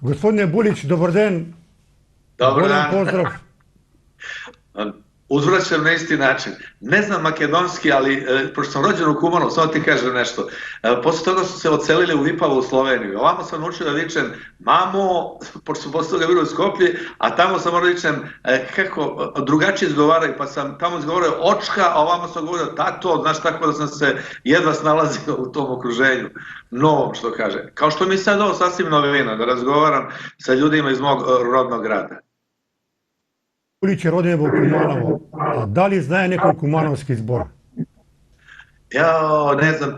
Gospodine Bulić, dobar dan, Dobar voljan dan. pozdrav. Uzvraćam na isti način. Ne znam makedonski, ali pošto sam rođen u Kumanovu, samo ti kažem nešto. Posle toga su se odselili u Vipavu u Sloveniju. Ovamo sam naučio da vičem mamo, pošto su posle toga bili u Skoplji, a tamo sam morao da vičem kako drugačije izgovaraju, pa sam tamo izgovorio očka, a ovamo sam govorio tato, znaš, tako da sam se jedva snalazio u tom okruženju. Novom, što kaže. Kao što mi sad ovo sasvim novina, da razgovaram sa ljudima iz mog rodnog grada. Bulić je rođen u Kumanovo, a da li znaje nekoj kumanovski zbor? Ja ne znam,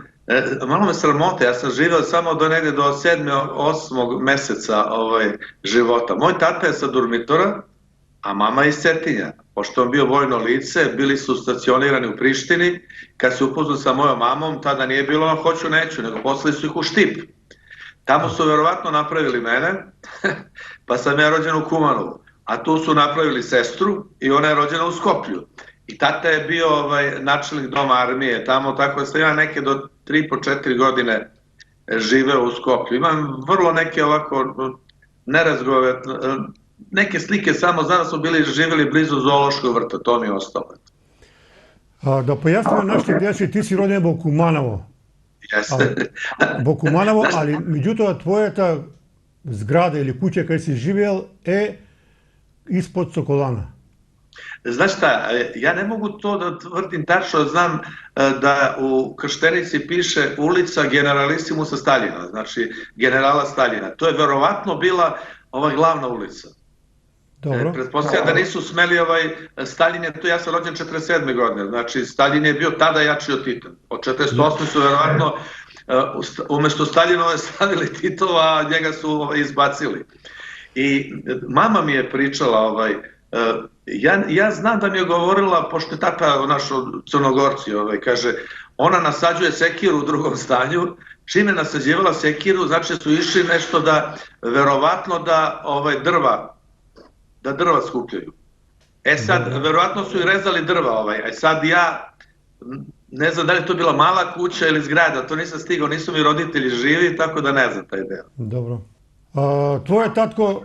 malo me sramote, ja sam živeo samo do negde do 7. 8. meseca života. Moj tata je sa Durmitora, a mama je iz Cetinja. Pošto on bio vojno lice, bili su stacionirani u Prištini. Kad se upoznao sa mojom mamom, tada nije bilo ono hoću neću, nego poslali su ih u Štip. Tamo su verovatno napravili mene, pa sam ja rođen u Kumanovu. A tu su napravili sestru i ona je rođena u Skoplju. I tata je bio načelnik doma armije tamo, tako da sam ja neke do 3,5-4 godine živeo u Skoplju. Imam vrlo neke ovako nerazgove, neke slike samo, znam da smo živjeli blizu zoološkog vrta, to mi je ostalo. Da pojasnimo našim gledači, ti si rođen u Kumanovo. Jeste. U Kumanovo, ali međutim tvoja ta zgrada ili kuća kada si živjel je ispod Sokolana. Znaš šta, ja ne mogu to da tvrdim tačno, znam da u Krštenici piše ulica Generalisimusa Staljina, znači generala Staljina. To je verovatno bila ova glavna ulica. Dobro. Pretpostavljam da nisu smeli Staljin je tu, ja sam rođen 47. godine, znači Staljin je bio tada jači od Tita. Od 48. su verovatno umesto Staljinove stavili Titova, a njega su izbacili. I mama mi je pričala, ja znam da mi je govorila, pošto je tata naš Crnogorci, kaže, ona nasađuje sekiru u drugom stanju, čim je nasađivala sekiru, znači su išli nešto da, verovatno da drva skupljaju. Sad, verovatno su i rezali drva, sad ja, ne znam da li je to bila mala kuća ili zgrada, to nisam stigao, nisu mi roditelji živi, tako da ne znam taj deo. Dobro. Tvoje tatko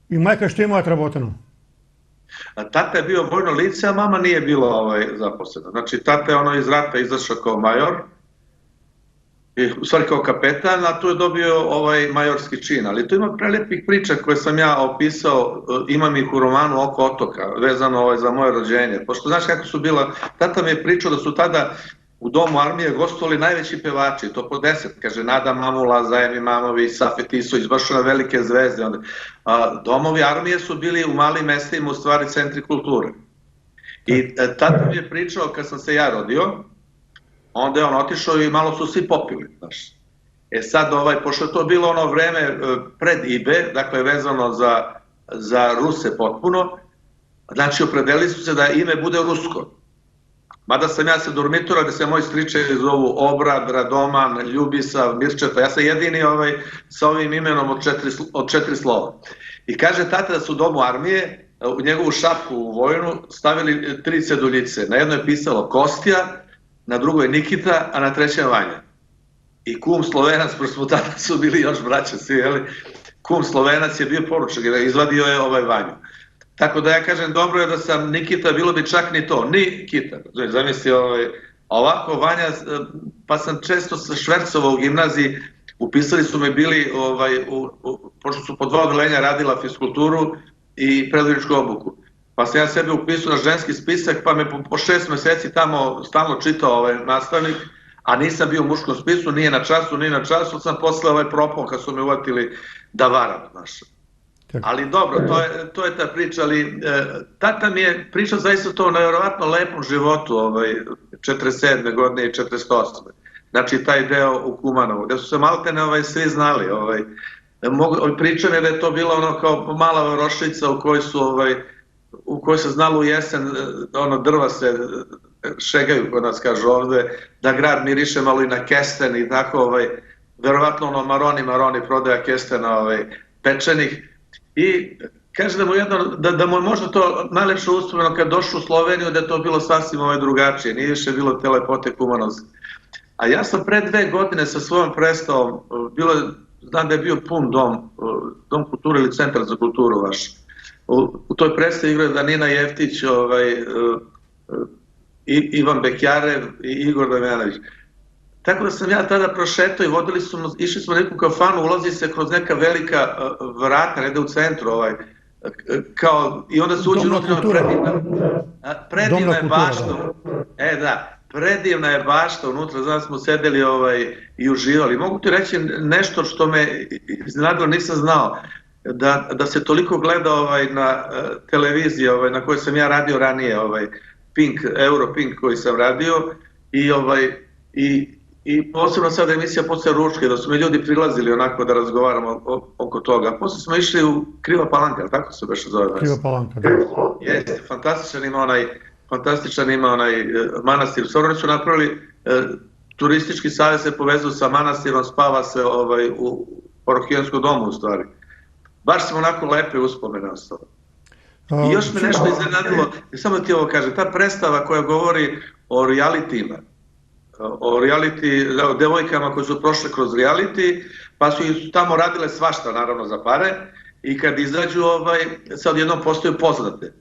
i majka što imate raboteno? Tata je bio vojno lice, a mama nije bila zaposlena. Znači, tata je iz rata izašao kao major, u stvari kao kapetan, a tu je dobio majorski čin. Ali tu ima prelepih priča koje sam ja opisao, imam ih u romanu Oko otoka, vezano za moje rođenje. Pošto znaš kako su bila, tata mi je pričao da su tada u domu armije gostovali najveći pevači, to po 10, kaže Nada Mamula, Zajemi Mamovi, Safet Isović, baš na velike zvezde. Domovi armije su bili u malim mestima, u stvari centri kulture. I tata mi je pričao kad sam se ja rodio, onda je on otišao i malo su svi popili, znaš. Sad, pošto je to bilo ono vreme pred IBE, dakle vezano za Ruse potpuno, znači opredelili su se da ime bude rusko. Mada sam ja sa Durmitora, gde se moji stričevi zovu Obrad, Radoman, Ljubisav, Mirčeta, ja sam jedini sa ovim imenom od 4 slova. I kaže tata da su u domu armije, u njegovu šapku u vojnu, stavili 3 ceduljice. Na jednoj je pisalo Kostja, na drugoj Nikita, a na trećem Vanja. I kum Slovenac, pošto smo tada su bili još braća svi, kum Slovenac je bio poručak, izvadio je Vanju. Tako da ja kažem, dobro je da sam Nikita, bilo bi čak ni to, Nikita. Zamisli, ovako Vanja, pa sam često švercovao u gimnaziji, upisali su me bili, pošto su po 2 odelenja radila fiskulturu i predvodničku obuku. Pa sam ja sebi upisao na ženski spisak, pa me po 6 meseci tamo stalno čitao nastavnik, a nisam bio u muškom spisu, nije na času, sam posle propao kad su me uvatili da varam, znaš. Ali dobro, to je ta priča, ali tata mi je pričao zaista to o nevjerovatno lepom životu 47. godine i 48. Znači taj deo u Kumanovu, gde su se maltene svi znali. Pričam je da je to bila ono kao mala varošica u kojoj se znalo u jesen, drva se šegaju, kod nas kažu ovde, da grad miriše malo i na kesten i tako, verovatno Maroni prodaja kestena pečenih. I kaže da mu je možda to najlepše uspomeno kad došao u Sloveniju, da je to bilo sasvim drugačije, nije više bilo te lepote Kumanovske. A ja sam pre 2 godine sa svojom predstavom, bilo je znam da je bio pun dom kulture ili centar za kulturu vaš. U toj predstavi igraju Danina Jeftić, Ivan Bekjarev i Igor Damjanović. Tako da sam ja tada prošetao i išli smo u neku kafanu, ulazi se kroz neka velika vrata, negde u centru, i onda se uđe unutra predivna je bašta. Predivna je bašta unutra, znam smo sedeli i uživali. Mogu ti reći nešto što me iznenadilo, nisam znao, da se toliko gleda na televiziji na kojoj sam ja radio ranije, Europink koji sam radio, i posebno sada emisija Posle ručke, da su mi ljudi prilazili onako da razgovaramo oko toga. Posle smo išli u Kriva Palanka, ali tako se beše zove? Kriva Palanka, da. Jeste, fantastičan ima onaj manastir. Oni su napravili, turistički savez se povezao sa manastirom, spava se u parohijenskom domu u stvari. Baš sam onako lepe uspomene ostalo. I još me nešto iznenadilo, samo da ti ovo kažem, ta predstava koja govori o realitijima, o devojkama koje su prošle kroz reality, pa su tamo radile svašta, naravno, za pare, i kad izađu, sad jednom postaju poznate.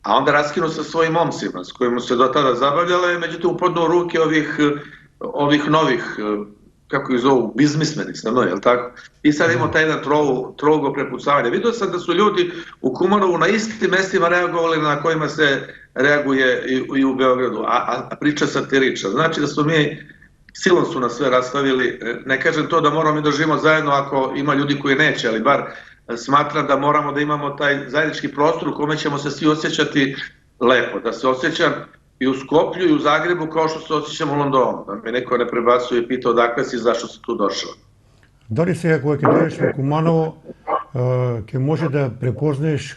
A onda raskinu sa svojim momcima, s kojima se do tada zabavljale, međutim upadnu u ruke ovih novih, kako ih zovu, biznismeni, jel tako? I sad imamo taj jedan trougao prepucavanja. Vidio sam da su ljudi u Kumanovu na istim mestima reagovali na kojima se reaguje i u Beogradu, a priča satirična. Znači da su mi, silom su nas sve rastavili, ne kažem to da moramo mi da živimo zajedno ako ima ljudi koji neće, ali bar smatram da moramo da imamo taj zajednički prostor u kome ćemo se svi osjećati lepo, da se osjećam i u Skoplju i u Zagrebu kao što se osjećam u Londonu, da me neko ne prebacuje i pita odakle si i zašto si tu došao. Da li сега, кога ќе дојдеш во Куманово, ќе може да препознаеш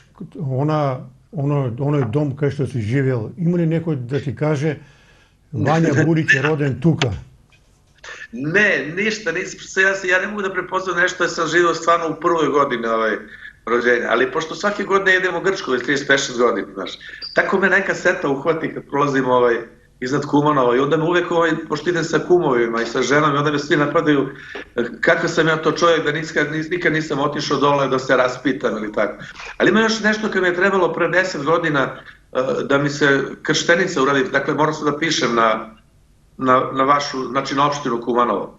оној дом кај што си живеел? Има ли некој да ти каже Вања Бурич е роден тука? Ne, ništa, ja ne mogu da prepoznam nešto da sam živio stvarno u prvoj godini rođenja, ali pošto svake godine idemo u Grčku već 36 godina, znaš, tako me neka seta uhvati kad prolazim iznad Kumanova i onda me uvek, pošto idem sa kumovima i sa ženom i onda me svi napadaju kakav sam ja to čovjek da nikad nisam otišao dole da se raspitam ili tako. Ali ima još nešto kad mi je trebalo pre 10 godina da mi se krštenica uradi, dakle moram se da pišem na vašu, znači na opštinu Kumanovo.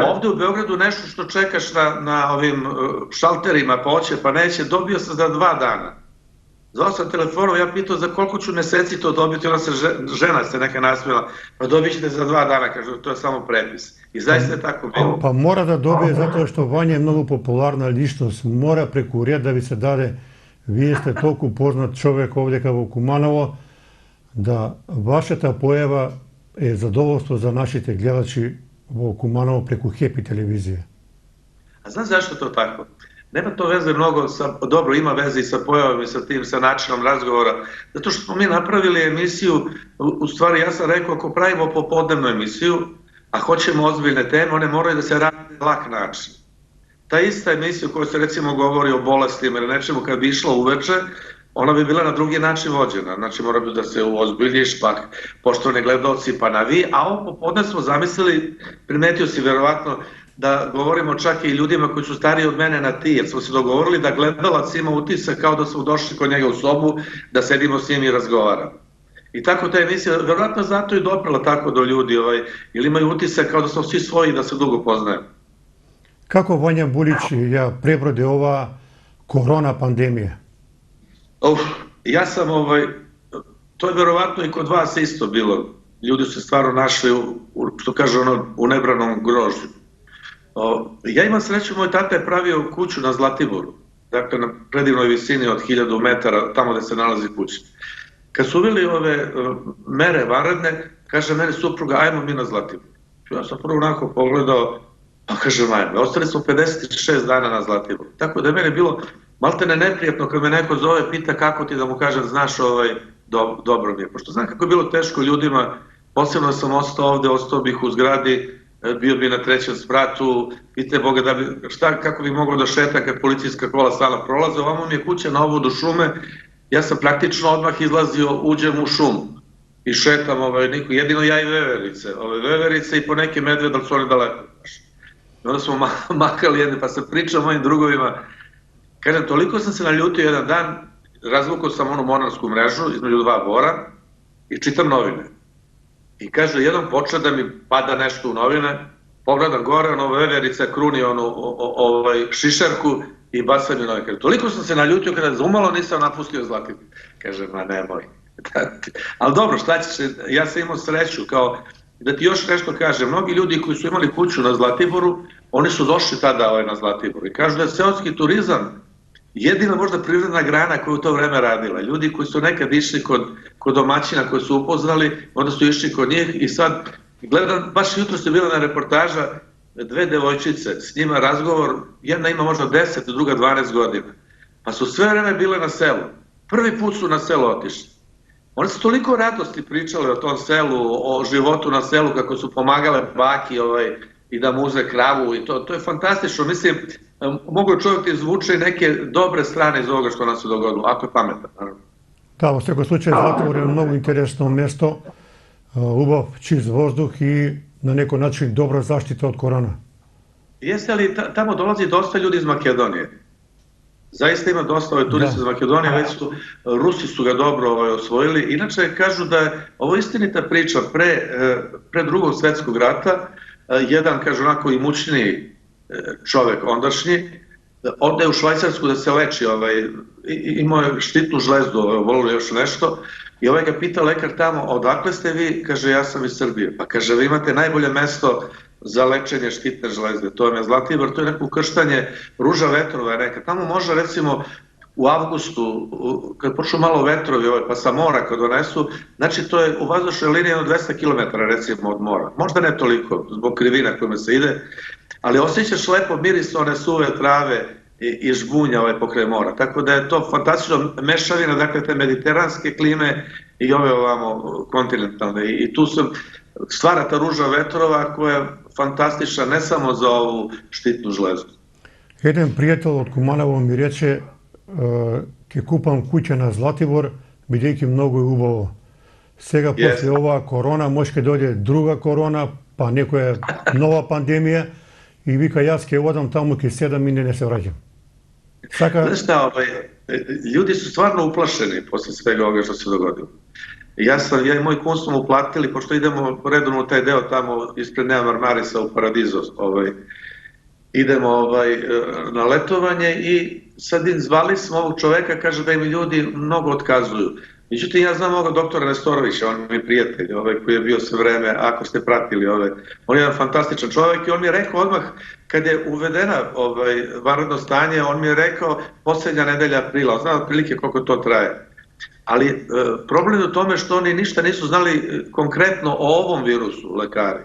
Ovde u Beogradu nešto što čekaš na ovim šalterima, pa hoće, pa neće, dobio sam za 2 dana. Zvao sam telefonom, ja pitao za koliko ću meseci to dobiti, ona se žena se neka nasmijela, pa dobit ćete za 2 dana, kaže, to je samo prepis. I zaista je tako bilo. Pa mora da dobije, zato što Vanja je mnogo popularna ličnost, mora preko red da bi se dade, vi ste toliko poznat čovjek ovdje kao u Kumanovo, da vašата pojava je zadovoljstvo za našite gledači u Kumanovo preko Happy televizije. A znaš zašto to tako? Nema to veze mnogo, dobro ima veze i sa pojavom i sa tim, sa načinom razgovora, zato što smo mi napravili emisiju, u stvari ja sam rekao ako pravimo popodnevnu emisiju, a hoćemo ozbiljne teme, one moraju da se radi na lak način. Ta ista emisija u kojoj se recimo govori o bolestima ili nečemu kad bi išla uveče, ona bi bila na drugi način vođena, znači mora bi da se uozbiljiš, pa poštovani gledalci, pa na vi, a ovo popodne smo zamislili, primetio si verovatno, da govorimo čak i ljudima koji su stariji od mene na ti, jer smo se dogovorili da gledalac ima utisak kao da smo došli kod njega u sobu, da sedimo s njim i razgovaramo. I tako ta emisija, verovatno zato i doprela tako do ljudi, ili imaju utisak kao da smo svi svoji, da se dugo poznajemo. Kako Vanja Bulić prebrode ova korona pandemija? Ja sam, to je verovatno i kod vas isto bilo. Ljudi su se stvarno našli, što kaže u nebranom grožđu. Ja imam sreću, moj tata je pravio kuću na Zlatiboru, dakle na predivnoj visini od 1000 metara, tamo gde se nalazi kuća. Kad su uveli ove mere vanredne, kaže meni supruga, ajmo mi na Zlatibor. Ja sam prvo onako pogledao, pa kažem ajmo, ostali smo 56 dana na Zlatiboru. Tako da je meni bilo maltene neprijatno kad me neko zove, pita kako ti, da mu kažem, znaš, dobro mi je. Pošto znam kako je bilo teško ljudima, posebno sam ostao ovde, ostao bih u zgradi, bio bi na 3. spratu, pite Boga kako bih mogao da šetam kad policijska kola stalno prolaze, ovamo mi je kuća na ovodu šume, ja sam praktično odmah izlazio, uđem u šumu i šetam, jedino ja i veverice i po neke medvede, ali su oni daleko. onda smo makali jedne, pa sam pričao mojim drugovima, kažem, toliko sam se naljutio jedan dan, razvukao sam onu monarsku mrežu između dva bora i čitam novine. I kaže, jednom počeo da mi pada nešto u novine, pogledam gore, ono veverica kruni onu šišarku i bacam je novine. Kaže, toliko sam se naljutio kada umalo nisam napustio Zlatibor. Kaže, ma nemoj. Ali dobro, šta ćeš, ja sam imao sreću, kao da ti još nešto kažem, mnogi ljudi koji su imali kuću na Zlatiboru, oni su došli tada na Zlatibor i kažu da je seoski turizam jedina možda privredna grana koja je u to vreme radila. Ljudi koji su nekad išli kod domaćina koji su upoznali, onda su išli kod njih i sad gledam, baš jutro se bila na reportaža dve devojčice, s njima razgovor, jedna ima možda 10, druga 12 godina, pa su sve vreme bile na selu. Prvi put su na selo otišli. One su toliko radosti pričale o tom selu, o životu na selu, kako su pomagale baki i da muze kravu i to je fantastično. Mislim, mogu čovjek ti izvuče neke dobre strane iz ovoga što nam se dogodilo, ako je pametan, naravno. Da, u svakom slučaju Zlatibor je mnogo interesno mjesto, ubav, čist vozduh i na neko način dobra zaštita od korona. Jeste li tamo dolazi dosta ljudi iz Makedonije? Zaista ima dosta turista iz Makedonije, već Rusi su ga dobro osvojili. Inače, kažu da je ovo istinita priča pre Drugog svjetskog rata, jedan, kaže, onako imućniji čovek ondašnji, ode u Švajcarsku da se leči, imao je štitnu žlezdu, volio još nešto, i ga pita lekar tamo, odakle ste vi? Kaže, ja sam iz Srbije. Pa kaže, vi imate najbolje mesto za lečenje štitne žlezde, to je Zlatibor, to je neko ukrštanje ruža vetrova neka. Tamo može, recimo, u avgustu, kad počnu malo vetrovi, pa sa mora kad donesu, znači to je u vazdušnoj liniji 200 km, recimo, od mora. Možda ne toliko, zbog krivina kojima se ide, ali osjećaš lepo miris one suve trave i žbunja pokraj mora. Tako da je to fantastično mešavina, dakle, te mediteranske klime i ove ovamo kontinentalne. I tu se stvara ta ruža vetrova koja je fantastična ne samo za ovu štitnu žlezdu. Jedan prijatelj od Kumanovo mi reče, ke kupam kuća na Zlatibor, бидејќи mnogo je убаво. Сега после ова корона, може ке дојде друга корона, па некоја нова пандемија и вика, јас ке одам таму, ке седам и не се враќам. Знаеш šta, ljudi su stvarno uplašeni posle svega ovoga što se dogodilo. Ja i moj kum smo uplatili, pošto idemo redovno u taj deo tamo ispred Nea Marmarisa u Paradizo, idemo na letovanje i sad zvali smo ovog čoveka, kaže da im ljudi mnogo otkazuju. Međutim, ja znam ovog doktora Nestorovića, on mi je prijatelj, koji je bio sve vreme, ako ste pratili, on je jedan fantastičan čovek i on mi je rekao odmah, kad je uvedena vanredno stanje, on mi je rekao poslednja nedelja aprila, znam otprilike koliko to traje. Ali problem je u tome što oni ništa nisu znali konkretno o ovom virusu, lekari.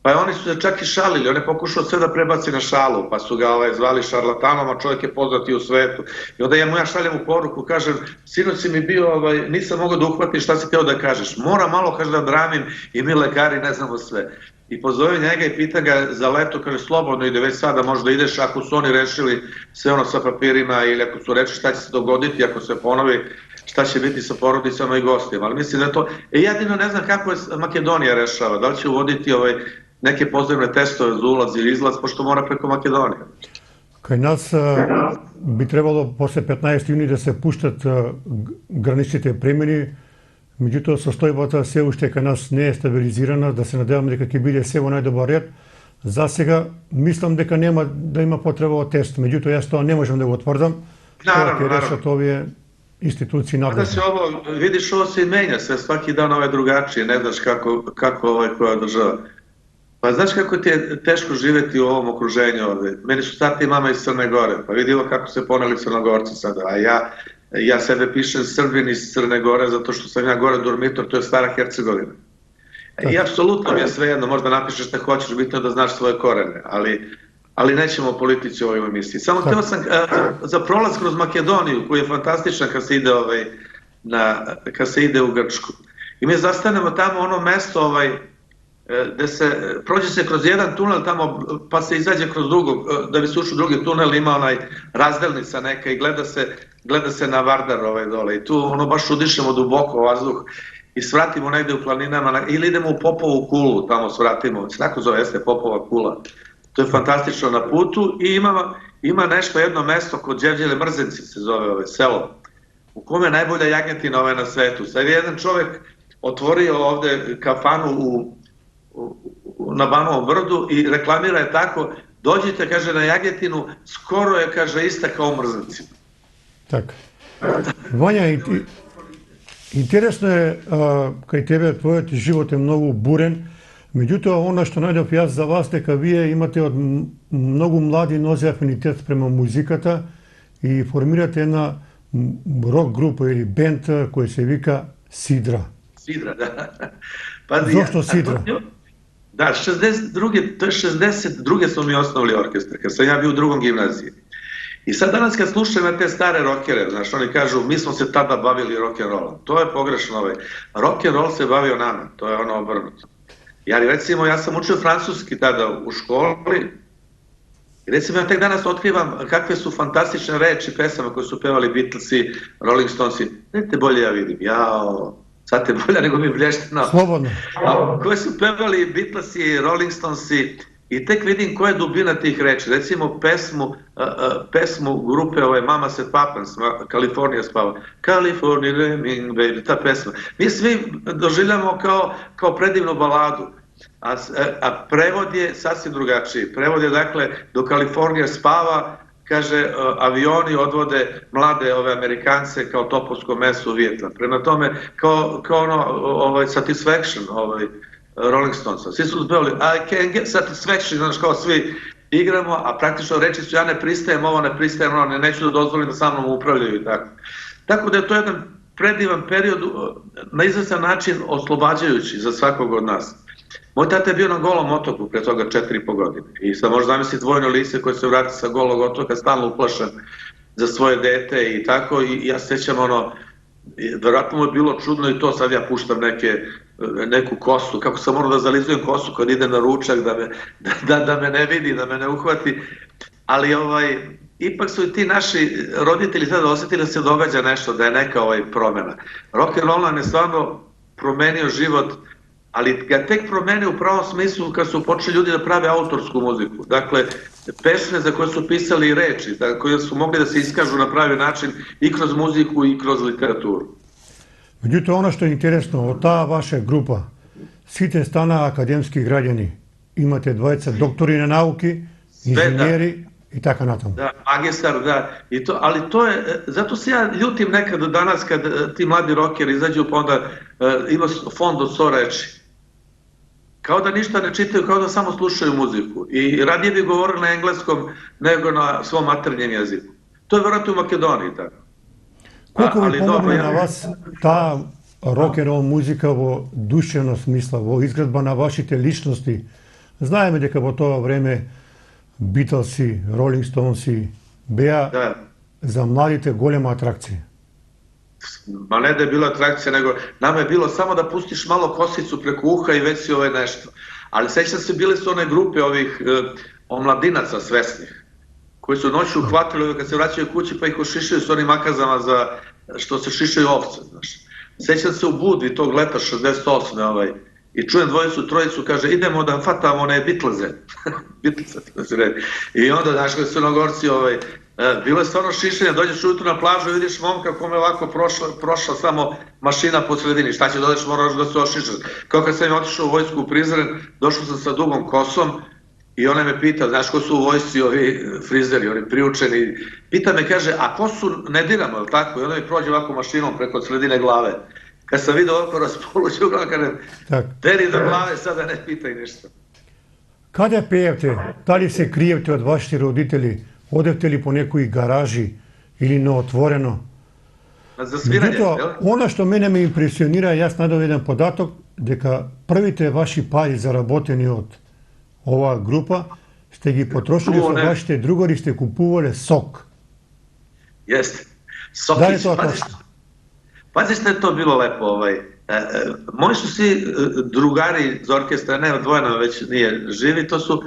Pa oni su se čak i šalili, on je pokušao sve da prebaci na šalu, pa su ga zvali šarlatanom, a čovjek je poznat i u svetu. I onda ja šaljem u poruku, kažem, sinoć si mi bio, nisam mogao da uhvatim šta si teo da kažeš. Mora malo, kaže, da dramim i mi lekari ne znamo sve. I pozovem njega i pitam ga za leto, kaže, slobodno ide, već sada možda ideš, ako su oni rešili sve ono sa papirima ili ako su rešili šta će se dogoditi, ako se ponovi, šta će biti sa porodicama i gostima. Ali mislim da je to, jedino ne znam kako je Makedonija rešava, da li će uvoditi neke pozivne testove za ulaz ili izlaz, pošto mora preko Makedonije. Кај нас би требало после 15 јуни да се пуштат граничните премини, меѓутоа состојбата се уште кај нас не е стабилизирана, да се надеваме дека ќе биде се во најдобар ред. За сега мислам дека нема да има потреба од тест, меѓутоа јас тоа не можам да го тврдам. Тоа ќе решат овие институции надлежни. Видиш, ovo se i menja sve, svaki dan drugačije, ne znaš kako koja država. Pa znaš kako ti je teško živeti u ovom okruženju ovde? Meni su tata i mama iz Crne Gore, pa vidimo kako se poneli Crnogorci sada, a ja sebe pišem Srbin iz Crne Gore zato što sam ja gore Durmitor, to je Stara Hercegovina. I apsolutno mi je svejedno, možda napišeš šta hoćeš, bitno da znaš svoje korene, ali nećemo o politici u ovoj emisiji. Samo htio sam za prolaz kroz Makedoniju, koji je fantastičan kad se ide u Grčku. I mi zastanemo tamo ono mesto gde se prođe se kroz jedan tunel tamo pa se izađe kroz drugog, da bi se ušao u drugi tunel, ima razdelnica neka i gleda se na Vardar dole i tu baš udišemo duboko vazduh i svratimo negde u planinama ili idemo u Popovu kulu, tamo svratimo, tako zove, jeste Popova kula. To je fantastično na putu i ima nešto, jedno mesto kod Đevđele Mrzenci se zove selo, u kome je najbolja jagnjetina na svetu. Sad je jedan čovek otvorio ovde kafanu na Banovom brdu i reklamira je tako, dođite, kaže, na jagnjetinu, skoro je, kaže, ista kao u Mrzencima. Так. Вања, интересно е, кај тебе твојот живот е многу бурен, меѓутоа, она што најдов јас за вас, дека вие имате од многу млади нозе афинитет према музиката и формирате една рок група или бенд кој се вика Сидра. Сидра, да. Зошто Сидра? Да, 62. smo mi osnovali orkestar, kad sam ja bio u drugom gimnaziji. I sad danas kad slušam na te stare rockere, znaš, oni kažu, mi smo se tada bavili rock'n'rollom. To je pogrešno. Rock'n'roll se bavio nama, to je ono obrnuto. Recimo, ja sam učio francuski tada u školi i recimo ja tek danas otkrivam kakve su fantastične reči pesama koje su pevali Beatlesi, Rolling Stonesi. Dajte bolje ja vidim, jao, sad te bolja nego mi blještina. Slobodno. Koje su pevali Beatlesi, Rolling Stonesi i tek vidim koja je dubina tih reči. Recimo pesmu grupe Mama Said Papas, Kalifornija spava. California Dreaming Baby, ta pesma. Mi svi doživljamo kao predivnu baladu. A prevod je sasvim drugačiji. Prevod je, dakle, do Kalifornija spava, kaže, avioni odvode mlade Amerikance kao topovsko meso u Vijetnam. Prema tome, kao ono, Satisfaction, Rolling Stonesa. Svi su zbevali, I can get satisfaction, znaš, kao svi igramo, a praktično reči su, ja ne pristajem ovo, ne pristajem ono, neću da dozvolim da sa mnom upravljaju i tako. Tako da je to jedan predivan period, na izvestan način oslobađajući za svakog od nas. Moj tata je bio na Golom otoku pre toga 4,5 godine i sad možeš zamisliti dvojno lice koje se vrati sa Golog otoka, stalno uplašen za svoje dete i tako, i ja sećam ono, verovatno mu je bilo čudno i to, sad ja puštam neku kosu, kako sam morao da zalizujem kosu kad ide na ručak, da me ne vidi, da me ne uhvati, ali ipak su i ti naši roditelji tada osetili da se događa nešto, da je neka promena. Rock'n'roll nam je stvarno promenio život, ali ga tek promenio u pravom smislu kad su počeli ljudi da prave autorsku muziku. Dakle, pesme za koje su pisali reči, koje su mogli da se iskažu na pravi način i kroz muziku i kroz literaturu. Меѓутоа, оно што е интересно, од таа ваша група, сите стана академски граѓани. Имате двајца доктори на науки, инженери и така натаму. Да, маgistar, да. Ali to je, zato se ja ljutim nekad danas kad ti mladi rockeri izađu, pa onda ima fond od 100 reči. Kao da ništa ne čitaju, kao da samo slušaju muziku. I radije bi govorili na engleskom nego na svom maternjem jeziku. To je verovatno u Makedoniji tako. Колку ви помогна на вас таа рок-н-рол музика во душевно смисла, во изградба на вашите личности? Знаеме дека во тоа време Битлси, Ролинг Стоунси беа за младите голема атракција. Ma ne da je bila atrakcija, nego nama je bilo samo da pustiš malo kosicu preko uha i već si nešto. Ali sećam se, bile su one grupe ovih omladinaca svesnih, koji su noću uhvatili kad se vraćaju kući pa ih ošišaju s onim makazama za što se šišaju ovce, znaš. Sećam se u Budvi tog leta 68. I čujem dvojicu, trojicu, kaže, idemo da fatamo one Beatlese. Beatlese, tako se redi. I onda, znaš, koji Crnogorci, bilo je stvarno šišenje, dođeš ujutru na plažu i vidiš momka kome je ovako prošla samo mašina po sredini. Šta će dođeš, moraš da se ošišaš. Kao kad sam otišao u vojsku u Prizren, došao sam sa dugom kosom i ona me pita, znaš ko su u vojsci ovi frizeri, oni priučeni. Pita me, kaže, a kosu ne diramo, je li tako? I onda mi prođe ovako mašinom preko sredine glave. Kad sam vidio ovako raspoluću, kažem, teri do glave, sada ne pitaj ništa. Каде пеевте? Дали се криевте од вашите родители? Одевте ли по некои гаражи или на отворено? За свирање, јел? Она што мене ме импресионира, јас најдов еден податок, дека првите ваши пари заработени од оваа група сте ги потрошили со вашите другари, сте купувале сок. Јесте. Сок. Дали тоа точно? Pazi što je to bilo lepo. Moji su svi drugari iz orkestra, ne odvojeno, već nije živi, to su,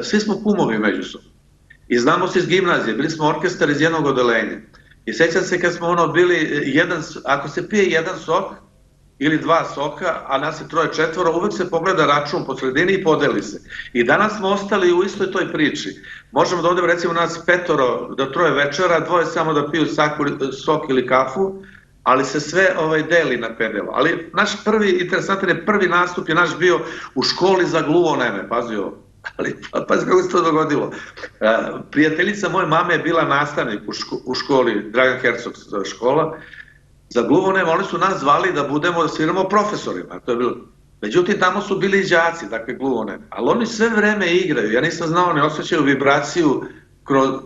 svi smo kumovi međusobno. I znamo se iz gimnazije, bili smo orkestar iz jednog odelenja. I sećam se kad smo bili, ako se pije jedan sok, ili 2 soka, a nas je 3-4, uvek se pogleda račun po sredini i podeli se. I danas smo ostali u istoj toj priči. Možemo da odemo recimo nas 5 da 3 večera, 2 samo da piju sok ili kafu, ali se sve deli na pedelo. Ali naš interesantan je prvi nastup je naš bio u školi za gluvoneme, pazi ovo. Ali pazi kako se to dogodilo. Prijateljica moje mame je bila nastavnik u školi, Dragan Hercog se zove škola, za gluvoneme, oni su nas zvali da sviramo profesorima, to je bilo. Međutim, tamo su bili i đaci, dakle gluvoneme, ali oni sve vreme igraju, ja nisam znao, oni osjećaju vibraciju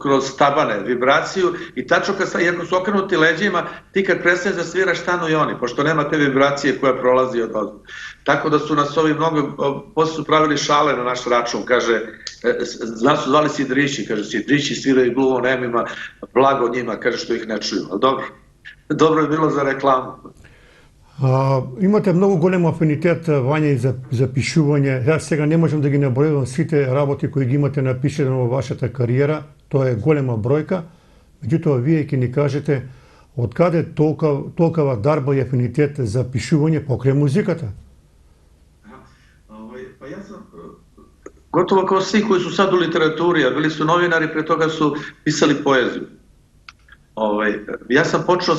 kroz tabane, vibraciju i tačno iako su okrenuti leđima, ti kad prestaneš da sviraš stanu i oni, pošto nema te vibracije koja prolazi od ozdu. Tako da su nas ovi posle su pravili šale na naš račun, kaže, nas su zvali sidrići, kaže, sidrići sviraju gluvonemima, blago njima, kaže, što ih ne čuju, ali dobro je bilo za reklamu. Имате многу голем афинитет, Вања, и за пишување. Јас сега не можам да ги набројувам сите работи кои ги имате напишани во вашата кариера, тоа е голема бројка. Меѓутоа, вие ќе ни кажете од каде толкова дарба и афинитет за пишување покрај музиката? Pa ja sam gotovo kao svi koji su sad u literaturi, a bili su novinari, pre toga su pisali poeziju. Ja sam počeo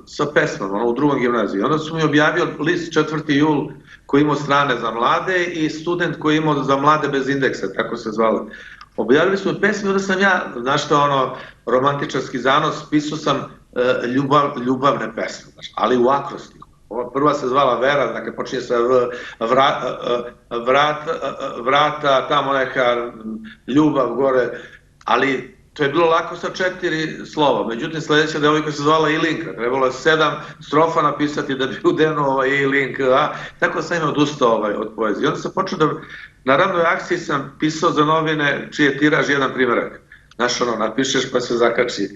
sa pesmama u drugom gimnaziji. Onda su mi objavio list 4. jul koji imao strane za mlade i student koji imao za mlade bez indeksa, tako se zvalo. Objavili su mi pesme, onda sam ja, znaš što romantičarski zanos, pisao sam ljubavne pesme, ali u akrostiku. Prva se zvala Vera, dakle počinje sa vrata, tamo neka ljubav gore, ali to je bilo lako sa 4 slova. Međutim, sledeća devojka se zvala Ilinka. Trebalo je 7 strofa napisati da bi udenuo Ilinka. Tako sam im odustao od poezije. Onda sam počeo da... Na radnoj akciji sam pisao za novine čiji je tiraž jedan primerak. Znaš, napišeš pa se zakači.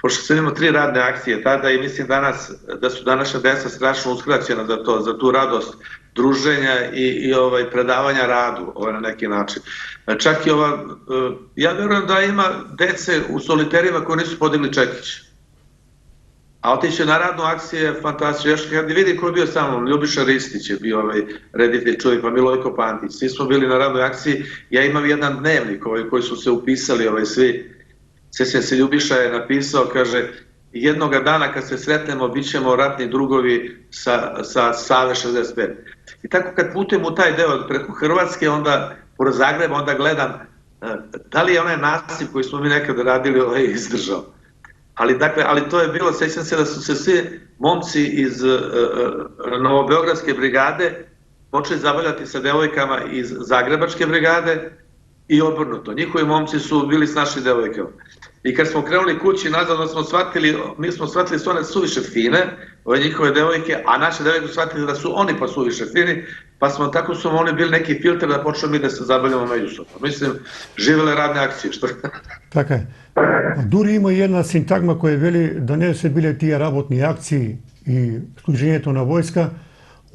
Pošto sam imao 3 radne akcije tada i mislim danas da su današnja deca strašno uskraćena za tu radost druženja i predavanja radu na neki način. Čak i ja verujem da ima dece u soliterima koji nisu podigli čekić. A otići na radnu akciju je fantastično. Još kad vidi ko je bio sa mnom, Ljubiša Ristić je bio reditelj čovjek, pa Milojko Pantić. Svi smo bili na radnoj akciji. Ja imam jedan dnevnik koji su se upisali svi. Sjećam se, Ljubiša je napisao, kaže, jednoga dana kad se sretnemo, bit ćemo ratni drugovi sa Save 65. I tako kad putujem u taj deo preko Hrvatske, onda pored Zagreba, onda gledam da li je onaj nasip koji smo mi nekada radili izdržao. Ali to je bilo, sjećam se da su se svi momci iz Novobeogradske brigade počeli zabavljati sa devojkama iz Zagrebačke brigade i obrnuto. Njihovi momci su bili s našim devojkama. I kad smo krenuli kući nazad, mi smo shvatili da su one suviše fine, ove njihove devojke, a naše devojke su shvatili da su oni pa suviše fini, pa tako su oni bili neki filter da počnemo mi da se zabavljamo međusobno. Mislim, živele radne akcije, što? Така е. Дури има и една синтагма која вели да не се биле тие работни акции и служењето на војска,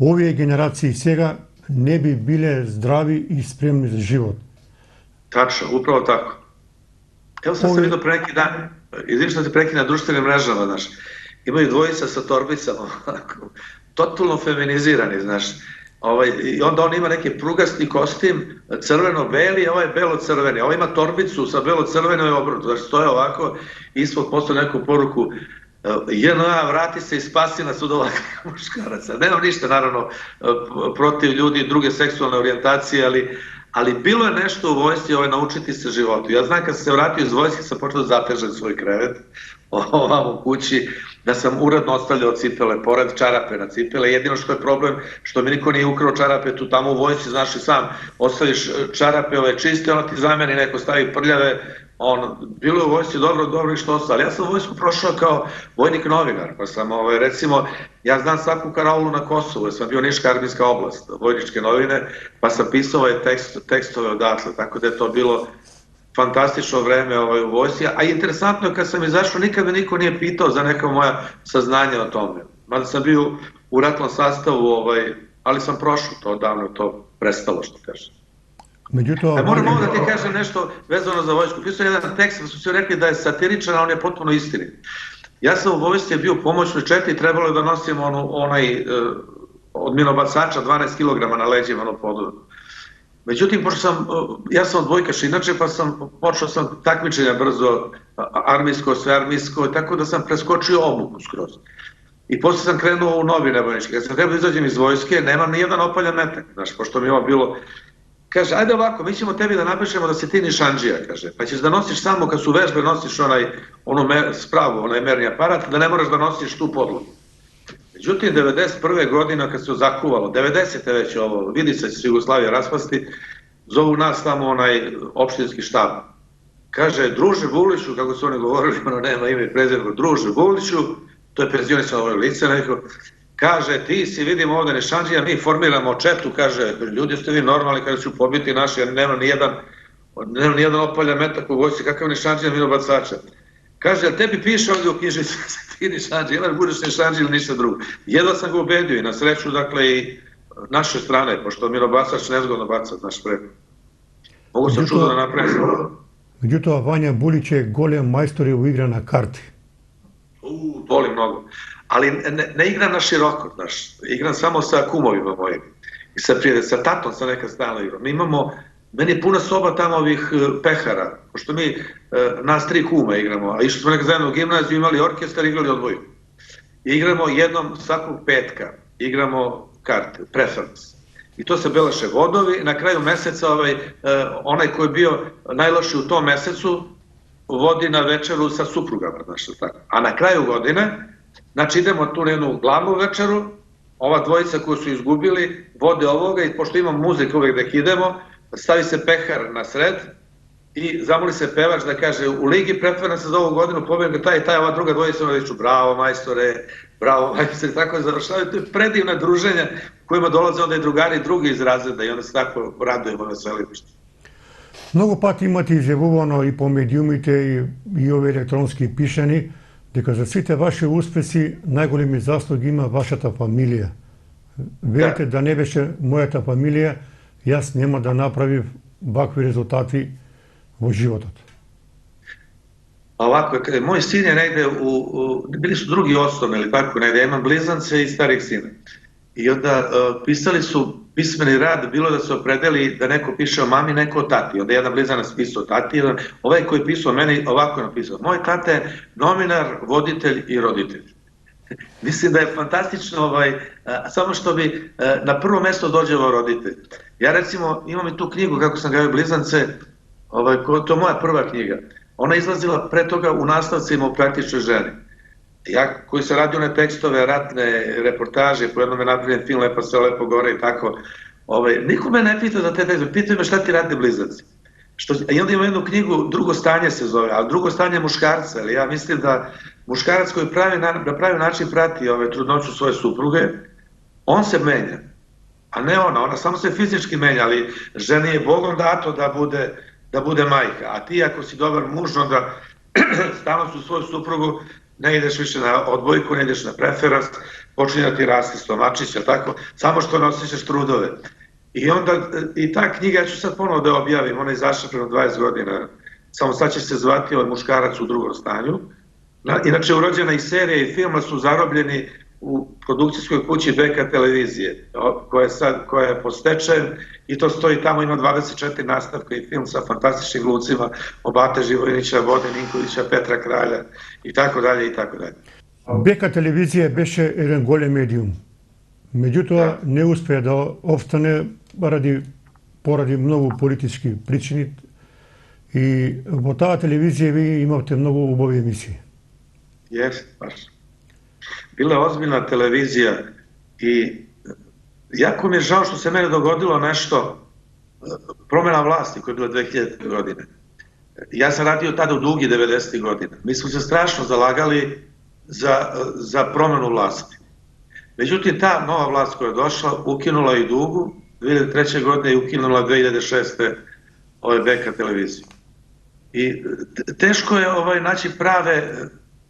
овие генерации сега не би биле здрави и спремни за живот. Tačno, upravo tako. Evo sam vidio pre neki dan, izvijem što se prekine na društvenim mrežama, znaš, imaju dvojica sa torbicama, totalno feminizirani, znaš, i onda on ima neki prugasti kostim, crveno-beli, a ovaj je belo-crveni, a ovaj ima torbicu sa belo-crvenom i obrnuto, znači stoje ovako, ispod postoje neku poruku, JNA, vrati se i spasi nas od ovakvih muškaraca. Nemam ništa, naravno, protiv ljudi druge seksualne orijentacije, ali bilo je nešto u vojsci naučiti se životu. Ja znam kad sam se vratio iz vojske, sam počeo da zatežem svoj krevet ovamo u kući, da sam uredno ostavljao cipele, pored čarape na cipele. Jedino što je problem, što mi niko nije ukrao čarape tu tamo u vojsci, znaš i sam, ostaviš čarape čiste, ono ti zameni, neko stavi prljave, bilo je u vojsci dobro i što ostalo, ali ja sam u vojsku prošao kao vojnik novinar, pa sam, recimo, ja znam svaku karaulu na Kosovu, jer sam bio Niška armijska oblast, vojničke novine, pa sam pisao tekstove odatle, tako da je to bilo fantastično vreme u vojsci, a interesantno je kad sam izašao, nikad me niko nije pitao za neka moja saznanja o tome, mada sam bio u ratnom sastavu, ali sam prošao to, davno je to prestalo, što kažem. Moram ovo da ti kažem nešto vezano za vojsku. Pisao jedan tekst da su svi rekli da je satiričan, a on je potpuno istinit. Ja sam u vojsci bio u pomoćnoj četi i trebalo je da nosim onaj od minobacača 12 kg na leđima, podu. Međutim, ja sam odbojkaš inače, pa počeo sam takmičenja brzo, armijsko, svearmijsko, tako da sam preskočio obuku skroz. I posle sam krenuo u novi nebojnički. Kad sam trebao da izađem iz vojske, nemam ni jedan opaljan metak, znaš, pošto mi je ovo bilo. Kaže, ajde ovako, mi ćemo tebi da napišemo da si ti nišandžija, kaže, pa ćeš da nosiš samo kad su vežbe, nosiš onu spravu, onaj merni aparat, da ne moraš da nosiš tu podlogu. Međutim, 91. godina kad se zakuvalo, 90. već ovo, vidi se će Jugoslavija raspasti, zovu nas tamo onaj opštinski štab. Kaže, druže Vuliću, kako su oni govorili, ono nema ime i prezirno, druže Vuliću, to je penzionisan ovo lice neko, kaže, ti si, vidimo ovde nišandžija, mi formiramo četu, kaže, ljudi ste vi normalni, kada ću pobiti naši, jer nema ni jedan opaljan metak u vojsci, kakav nišandžija minobacača. Kaže, jel tebi piše ovdje u knjižici da si ti nišandžija, ili budeš nišandžija ili ništa drugo. Jedva sam ga ubedio i na sreću, dakle, i naše strane, pošto minobacač nezgodno baca, znaš preko. Mogu sam čudo da napravim. Međutim, Vanja Bulić je golem majstor u igra na karti. Volim mnogo. Ali ne igram na široko, znaš. Igram samo sa kumovima mojim. I sa tatom sam nekad stalno igram. Meni je puna soba tamo ovih pehara, pošto mi nas 3 kuma igramo, a išli smo nekad zajedno u gimnaziju, imali orkestar, igrali odbojku. Igramo jednom svakog petka, igramo karte, preference. I to se beleše vodovi, na kraju meseca onaj koji je bio najlošiji u tom mesecu vodi na večeru sa suprugama, znaš tako. A na kraju godine, znači idemo tu na jednu glavnu večeru, ova dvojica koju su izgubili vode ovoga i pošto imam muziku uvek da idemo, stavi se pehar na sred i zamoli se pevač da kaže u ligi preferensa za ovu godinu pobjede taj i taj, ova druga dvojica da reću bravo majstore, tako je završavaju. To je predivna druženja kojima dolaze onda i drugari i drugi iz razreda i onda se tako radujemo na selištu. Много пати имате изјавувано и по медиумите и овие електронски пишани дека за сите ваши успеси најголеми заслуги има вашата фамилија. Верите да не беше мојата фамилија, јас нема да направив вакви резултати во животот. Ovako, moj sin je negde bili su drugi osnovni ili tako negde, ja imam blizance i starih sina. I onda pisali su pismeni rad, bilo da se opredeli da neko piše o mami, neko o tati. Onda jedan blizanac pisao o tati, ovaj koji je pisao o meni ovako je napisao. Moj tata je novinar, voditelj i roditelj. Mislim da je fantastično, samo što bi na prvo mesto dođe ovaj roditelj. Ja recimo imam i tu knjigu kako sam gajao blizance, to je moja prva knjiga. Ona je izlazila pre toga u nastavcima o praktičnoj ženi. Ja koji sam radio one tekstove, ratne reportaže, po jednom je napravljen film Lepa se lepo gore i tako, niko me ne pita za te tekstove, pitaju me šta ti rade blizanci. I onda imam jednu knjigu, Drugo stanje se zove, ali drugo stanje muškarca, ali ja mislim da muškarac koji na pravi način prati trudnoću svoje supruge, on se menja, a ne ona samo se fizički menja, ali ženi je Bogom dato da bude majka, a ti ako si dobar muž, onda stalno su svoju suprugu, ne ideš više na odbojku, ne ideš na preferans, počinje da ti raste stomačić, tako, samo što nosiš trudove. I onda, i ta knjiga, ja ću sad ponovo da objavim, ona je izašla prema 20 godina, samo sad će se zvati Muškarac u drugom stanju. Inače, urođena i serija i filma su zarobljeni u produkcijskoj kući BK televizije, koja je pod stečajem i to stoji tamo, ima 24 nastavka i film sa fantastičnim glumcima o Bate Živojinića, Vode Ninkovića, Petra Kralja i tako dalje i tako dalje. BK телевизија беше еден голем медиум. Меѓутоа не успеа да опстане поради многу политички причини и во таа телевизија ви имавте многу убави емисии. Jeste, baš. Bila je ozbiljna televizija i jako mi je žao što se mene dogodilo nešto, promjena vlasti koja je bila 2000. godine. Ja sam radio tada u dugi 90. godina. Mi smo se strašno zalagali za promjenu vlasti. Međutim, ta nova vlast koja je došla ukinula i dugu, 2003. godine i ukinula 2006. BK televiziju. I teško je naći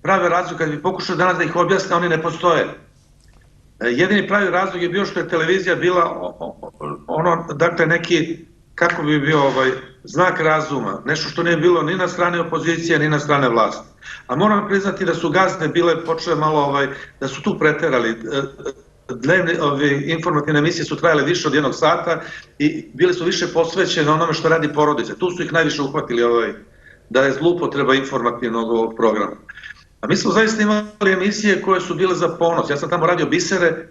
prave razlog, kad bi pokušao danas da ih objasne, oni ne postoje. Jedini pravi razlog je bio što je televizija bila dakle neki, kako bi bio znak razuma, nešto što nije bilo ni na strane opozicije, ni na strane vlasti. A moram priznati da su gazde bile počele malo, da su tu preterali. Dnevne informativne emisije su trajale više od 1 sata i bile su više posvećene onome što radi porodice. Tu su ih najviše uhvatili da je zloupotreba informativnog ovog programa. A mi smo zaista imali emisije koje su bile za ponos. Ja sam tamo radio bisere,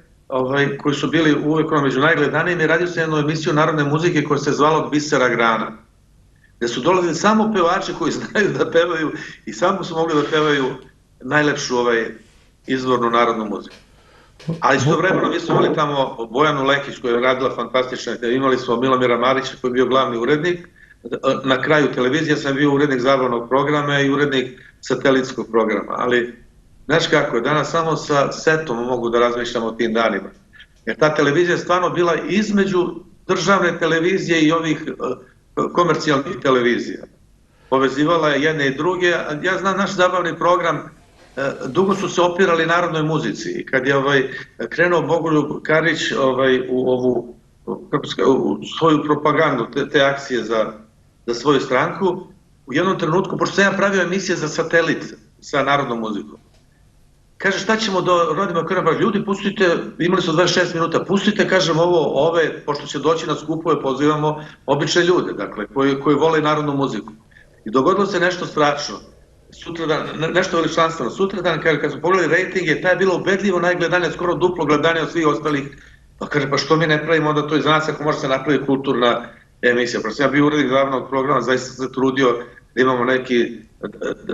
koji su bili uvek među najgledanijim i radio sam jednu emisiju narodne muzike koja se zvala Od bisera grana, gde su dolazili samo pevači koji znaju da pevaju i samo su mogli da pevaju najlepšu izvornu narodnu muziku. Ali istovremeno mi smo imali tamo Bojanu Lekić koja je radila fantastično, imali smo Milomira Marića koji je bio glavni urednik, na kraju televizije sam bio urednik zabavnog programa i urednik satelitskog programa, ali znaš kako je, danas samo sa setom mogu da razmišljam o tim danima, jer ta televizija je stvarno bila između državne televizije i ovih komercijalnih televizija. Povezivala je jedne i druge. Ja znam naš zabavni program, dugo su se opirali narodnoj muzici i kad je krenuo Bogoljub Karić u svoju propagandu, te akcije za svoju stranku, u jednom trenutku, pošto sam ja pravio emisije za satelit sa narodnom muzikom, kaže šta ćemo da rodimo, ljudi pustite, imali su 26 minuta, pustite, kažem pošto će doći na skupove, pozivamo obične ljude, dakle, koji vole narodnu muziku. I dogodilo se nešto strašno, nešto veličanstveno. Sutradan, kad smo pogledali rejtinge, ta je bila ubedljivo najgledanija, skoro duplo gledanija od svih ostalih. Pa kaže, pa što mi ne pravimo onda to iz nas ako može se napraviti kulturna emisija. Prosto ja bio urednik zabavnog programa, zaista se trudio da imamo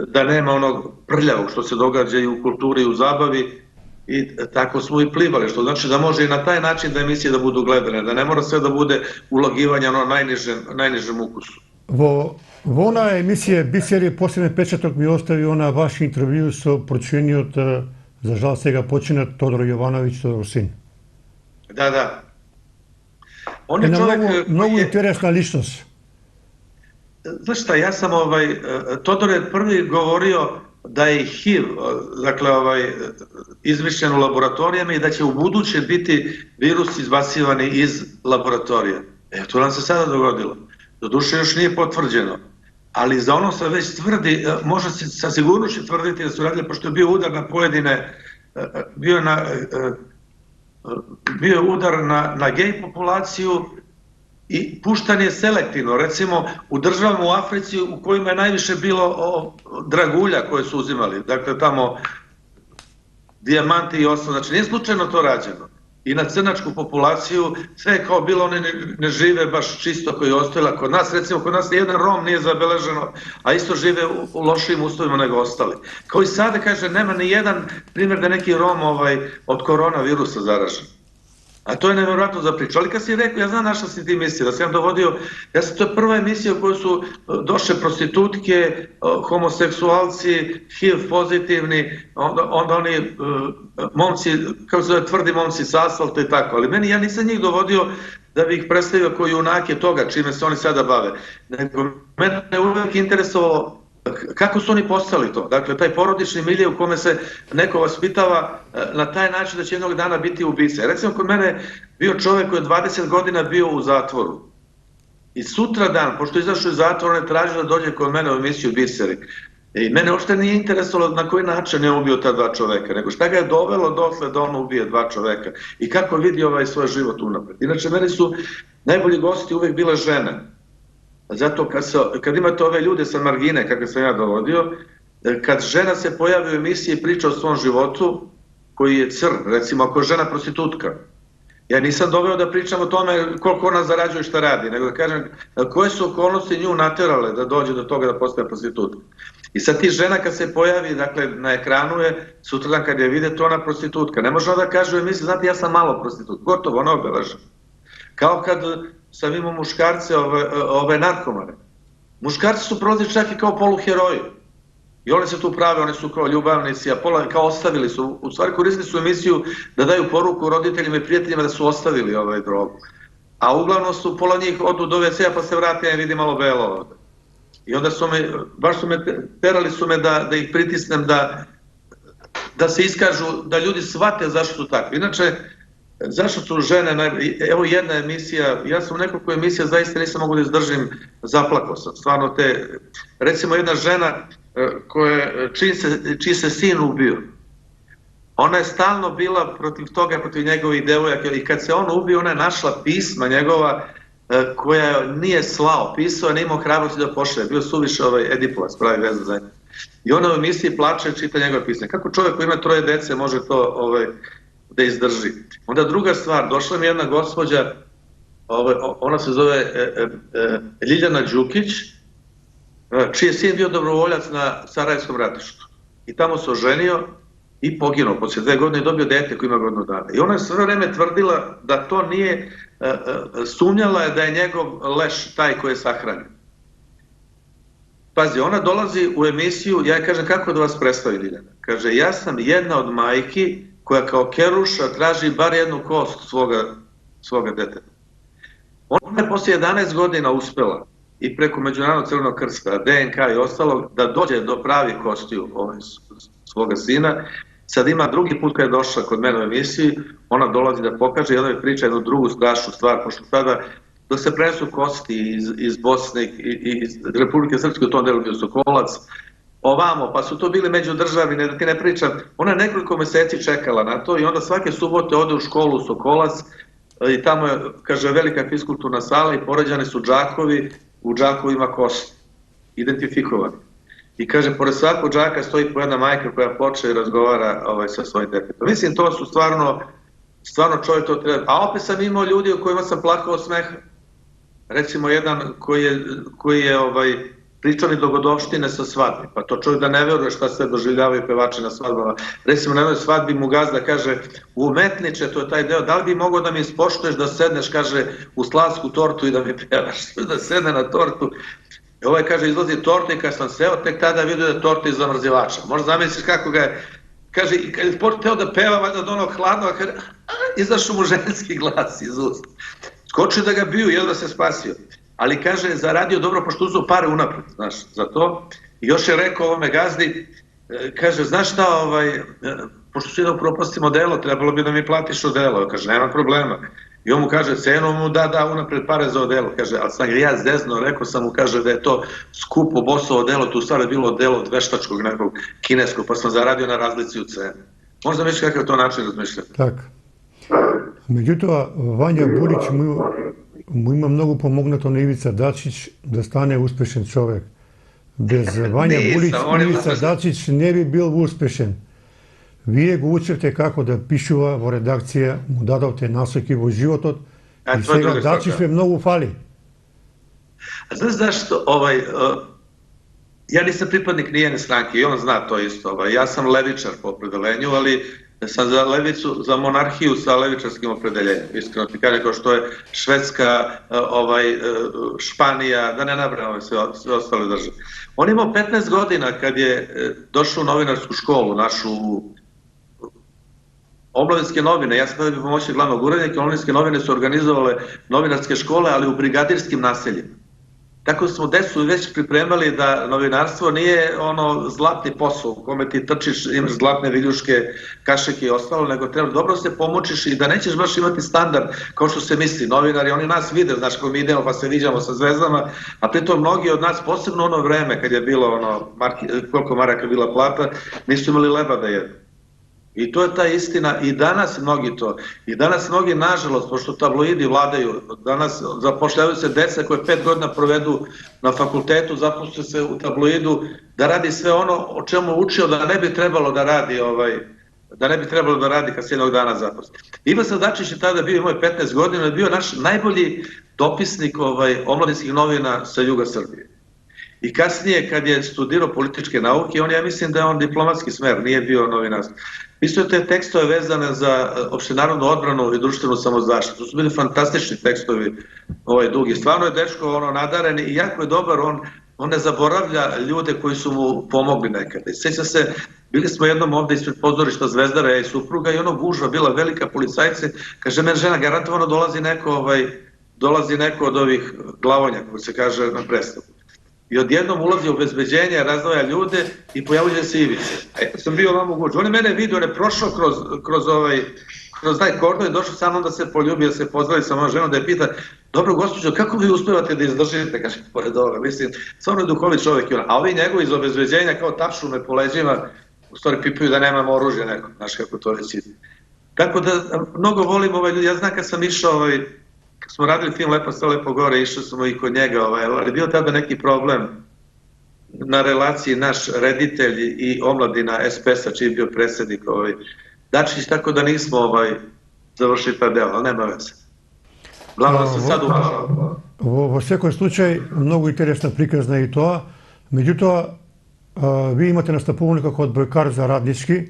da nema onog prljavog što se događa i u kulturi i u zabavi i tako smo i plivali, što znači da može i na taj način da emisije da budu gledane, da ne mora sve da bude ulagivanje na najnižem ukusu. Во она емисија Бисери посебен печаток ми остави она ваш интервју со прочениот, за жал сега починат, Тодор Јовановиќ, Тодор син. Да. Он е човек многу интересна личност. Знаеш šta, ja sam Todor je prvi govorio da je HIV, dakle izmišljen u laboratorijama i da će u buduće biti virus izbacivani iz laboratorija. To nam se sada dogodilo. Doduše još nije potvrđeno, ali za ono se već tvrdi, može se sa sigurnošću tvrditi da su radili, pošto je bio udar na pojedine, bio je udar na gej populaciju i puštan je selektivno, recimo u državama u Africi u kojima je najviše bilo dragulja koje su uzimali, dakle tamo dijamanti i ostalo, znači nije slučajno to rađeno. I na crnačku populaciju, sve je kao bilo, oni ne žive baš čisto koji je ostojila. Kod nas, recimo, nijedan Rom nije zabeleženo, a isto žive u lošijim uslovima nego ostali. Kao i sada, kaže, nema ni jedan primjer da neki Rom od koronavirusa zaražen. A to je nevjerojatno za priču. Ali kad si rekao, ja znam na šta si ti mislio, da sam dovodio, to je prva emisija u kojoj su došle prostitutke, homoseksualci, HIV pozitivni, onda oni momci, kako se zove, tvrdi momci sa asfalta i tako. Ali ja nisam njih dovodio da bi ih predstavio kao junake toga čime se oni sada bave. Nego mene je uvijek interesovalo kako su oni postali to? Dakle, taj porodični milje u kome se neko vaspitava na taj način da će jednog dana biti ubice. Recimo, kod mene bio čovek koji je 20 godina bio u zatvoru. I sutra dan, pošto je izašao iz zatvora, on je tražio da dođe kod mene u emisiju Biseri. I mene uopšte nije interesovalo na koji način je ubio ta 2 čoveka, nego šta ga je dovelo dotle da on ubije 2 čoveka i kako vidi svoj život unapred. Inače, meni su najbolji gosti uvek bile žene. Zato kad imate ove ljude sa margine, kako sam ja dovodio, kad žena se pojavi u emisiji i priča o svom životu, koji je crn, recimo ako je žena prostitutka, ja nisam doveo da pričam o tome koliko ona zarađuje i šta radi, nego da kažem koje su okolnosti nju naterale da dođe do toga da postane prostitutka. I sad ti žena kad se pojavi, dakle na ekranu je, sutradan kad je vide, to ona prostitutka. Ne može ona da kaže u emisiji, znate, ja sam malo prostitutka, gotovo, ona obeleža. Kao kad sam imao muškarce, ove narkomane. Muškarci su prolazi čak i kao poluheroji. I oni se tu prave, oni su kao ljubavnici, a pola kao ostavili su, u stvari koristili su emisiju da daju poruku roditeljima i prijateljima da su ostavili drogu. A uglavnom su, pola njih odu do WC-a pa se vrati i vidi malo belo ovde. I onda terali su me da ih pritisnem, da se iskažu, da ljudi shvate zašto su takvi. Inače, zašto su žene, evo jedna emisija, ja sam u nekoliko emisija zaista nisam mogu da izdržim, zaplakao sam, stvarno recimo jedna žena čiji se sin ubio. Ona je stalno bila protiv toga, protiv njegovih devojaka i kad se on ubio, ona je našla pisma njegova koja nije slao, pisao je, ne imao hrabrosti da pošalje, bio suviše Edipovac, pravi veza za nje. I ona u emisiji plače i čita njegove pisme. Kako čovjek koji ima 3 dece može to da izdrži? Onda druga stvar, došla mi jedna gospođa, ona se zove Ljiljana Đukić, čiji je sin bio dobrovoljac na Sarajevskom ratištu. I tamo se oženio i poginuo poslije 2 godine i dobio dete koji ima 1 godinu dana. I ona je sve vreme tvrdila da to nije, sumnjala je da je njegov leš taj koji je sahranjen. Pazi, ona dolazi u emisiju, ja kažem kako da vas predstavi Ljiljana. Kaže, ja sam jedna od majki koja kao keruša traži bar jednu kost svoga deteta. Ona je poslije 11 godina uspela i preko Međunarodnog crvenog krsta, DNK i ostalog, da dođe do pravih kostiju svoga sina. Sad ima drugi put kad je došla kod mene u emisiji, ona dolazi da pokaže i ona mi priča jednu drugu strašnu stvar, pošto sada dok se prenesu kosti iz Bosne i iz Republike Srpske, u tom delu bio Sokolac, ovamo, pa su to bili međudržavni, da ti ne pričam, ona je nekoliko meseci čekala na to i onda svake subote ode u školu u Sokolac i tamo je, kaže, velika fiskulturna sala i poređani su džakovi, u džakovima kosti, identifikovani. I kaže, pored svakog džaka stoji po jedna majka koja poče i razgovara sa svojim detetom. Mislim, to su stvarno čovjek to treba. A opet sam imao ljudi u kojima sam plakao od smeha. Recimo, jedan koji je pričao mi dogodovštine sa svadbe. Pa to čovjek da ne veruje šta sve doživljavaju pevači na svadbama. Recimo, na jednoj svadbi mu gazda kaže, umetniče, to je taj deo, da li bi mogao da mi ispoštuješ da sedneš, kaže, u slavsku tortu i da mi pevaš? Da sedne na tortu. Kaže, izlazi torta i kad sam seo, tek tada vidio da je torta iz zamrzivača. Možda zamisliš kako ga je, kaže, i kad je teo da peva, valjda od onog hladnog, kaže, izašao mu ženski glas iz usta. Skočio da ga biju, jel da se spasio. Ali, kaže, zaradio dobro, pošto uzeo pare unapred, znaš, za to. I još je rekao ovome gazdi, kaže, znaš šta, pošto si da upropastimo delo, trebalo bi da mi platiš odelo. Kaže, nema problema. I on mu kaže, cenu mu da unapred pare za odelo. Kaže, ali sam ga ja zezno, rekao sam mu, kaže, da je to skupo bosovo odelo, tu stvar je bilo odelo od veštačkog nekog kineskog, pa sam zaradio na razlici u cenu. Možda misliš kakav to način razmišljati? Tak. Međutim, Vanja Bulić mu ima mnogo pomognuto na Ivica Dačić da stane uspešan čovek. Bez Vanja Bulić Ivica Dačić ne bi bil uspešen. Вие го учевте како да пишува во редакција, му дадовте насоки во животот и сега Дачишве многу фали. A znaš zašto? Ja nisam pripadnik nijedne stranke i on zna to isto. Ja sam levičar po opredelenju, ali sam za levicu, za monarhiju sa levičarskim opredeljenjem. Iskreno ti kažem, kao što je Švedska, Španija, da ne nabrajamo sve ostale države. On imao 15 godina kad je došao u novinarsku školu, našu Omladinske novine, ja sam tada bio pomoćnik glavnog urednika, Omladinske novine su organizovale novinarske škole, ali u brigadirskim naseljima. Tako smo decu već pripremali da novinarstvo nije ono zlatni posao u kome ti trčiš, imaš zlatne viljuške, kašike i ostalo, nego treba dobro se pomoćiš i da nećeš baš imati standard kao što se misli. Novinari, oni nas vide, znaš, kako mi idemo pa se viđamo sa zvezdama, a pritom mnogi od nas, posebno ono vreme kad je bilo koliko maraka je bila plata, nisu imali leba da jedu. I to je ta istina i danas mnogi to. I danas mnogi, nažalost, pošto tabloidi vladaju, danas zapošljavaju se deca koje 5 godina provedu na fakultetu, zaposle se u tabloidu da radi sve ono o čemu učio da ne bi trebalo da radi, kad se jednog dana zaposle. Ivica Dačić je tada bio, imao je 15 godina, je bio naš najbolji dopisnik omladinskih novina sa juga Srbije. I kasnije, kad je studirao političke nauke, ja mislim da je on diplomatski smer, nije bio novinarski. Pisao je te tekstove vezane za opštenarodnu odbranu i društvenu samozaštitu. To su bili fantastični tekstovi dugi. Stvarno je dečko nadaren i jako je dobar, on ne zaboravlja ljude koji su mu pomogli nekada. Sjećam se, bili smo jednom ovde ispred pozorišta Zvezdara, ja i supruga, i ono gužva, bila velika policajce, kaže, meni žena, garantovano dolazi neko od ovih glavonja, kako se kaže na predstavu. I odjednom ulazi u obezbeđenje, razdvaja ljude i pojavljuje se Ivica. Sam bio ovamo guđu. On je mene vidio, on je prošao kroz taj kordon je došao sa mnom da se poljubi, da se pozdravi sa mojom ženom, da je pita, dobro gospođo, kako vi uspevate da izdržite, kaže, pored ovoga, mislim, stvarno je duhovit čovjek, a ovi njegovi iz obezbeđenja kao tapšu me po leđima, u stvari pipaju da nemamo oružje neko, znaš kako to reći. Tako da, mnogo volim ljudi, ja znam kad sam išao, kad smo radili film Lepo se lepo gore, išao smo i kod njega, ali bio tada neki problem na relaciji naš reditelj i omladina SPS-a, čiji je bio predsjednik Dačić, tako da nismo završili taj deo, ali nema veze. Glavno se sad uvažao. Во секој случај, многу интересна приказна и тоа. Меѓутоа, ви имате настапување како одбојкар за Раднички.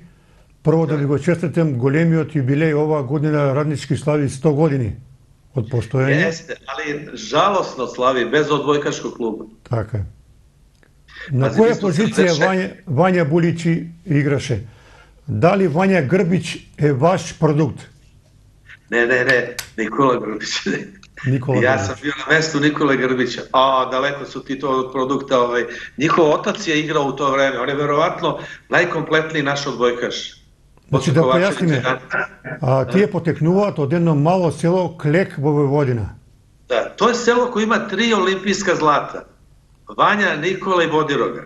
Прво да ви го честитам, големиот јубилеј оваа година Раднички слави 100 години од постојање. Jeste, ali žalosno slavi, bez odbojkaškog kluba. Така е. На која позиција Вања Буличи играше? Дали Вања Грбиć е ваш продукт? Ne, Nikola Grbić. Ja sam bio na mestu Nikole Grbića. Daleko su ti to od produkta. Njihov otac je igrao u to vreme. On je verovatno najkompletniji naš odbojkaš. Значи да појасниме, тие потекнуваат од едно мало село Клек во Војводина. Да, то je selo koje ima 3 olimpijska zlata. Vanja, Nikola i Bodiroga.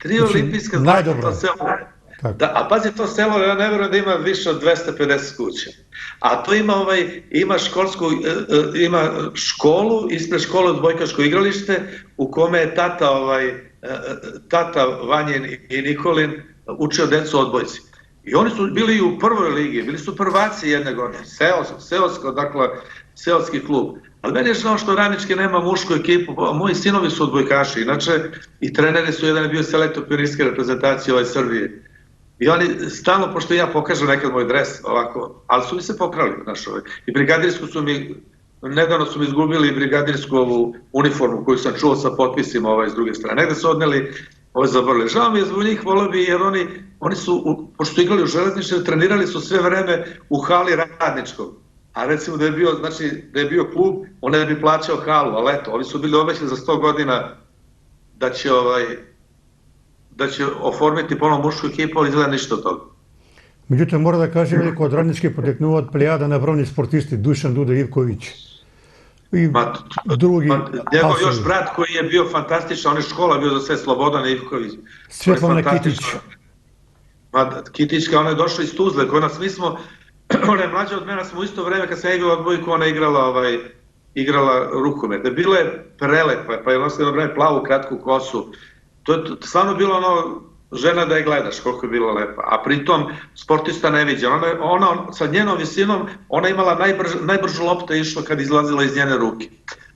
3 olimpijska zlata to selo. Da, a pazi, to selo, ja ne verujem da ima više od 250 kuća. A to ima školu, ispred škole odbojkaško igralište, u kome je tata Vanjen i Nikolin učio decu odbojci. I oni su bili u prvoj ligi, bili su prvaci jedne godine, seoski klub. Ali meni je žao što Radnički nema mušku ekipu, moji sinovi su odbojkaši, inače i treneri su, jedan je bio selektor pionirske reprezentacije Srbije. I oni stalno, pošto ja pokažem nekad moj dres ovako, ali su mi se pokrali, i brigadirsku su mi, nedavno su mi izgubili brigadirsku ovu uniformu koju sam čuo sa potpisima s druge strane, negde su odneli zavrli. Žao mi je zbog njih, volio bi, jer oni su, pošto su igrali u Železničkoj, trenirali su sve vreme u hali Radničkog. A recimo da je bio klub, on ne bi plaćao halu, ali eto, oni su bili obećani za 100 godina da će oformiti ponovno mušku ekipu, ali izgleda ništa od toga. Меѓутоа, мора да кажем дека од Раднички потекнуваат плејада на бравни спортисти, Дуšan Duda Ivković i drugi. Njegov još brat koji je bio fantastičan, on je škola bio za sve, Slobodan Ivković. Svetlana Kitić. Kitićka, ona je došla iz Tuzle, kod nas mi smo, ona je mlađa od mene, smo u isto vreme kad sam igrala odbojku, ona je igrala rukomet. Bila je prelepa, pa je nosila vreme plavu, kratku kosu. To je stvarno bilo žena da je gledaš koliko je bila lepa, a pritom sportista neviđen. Ona sa njenom visinom, ona imala najbržu loptu išla kad izlazila iz njene ruke.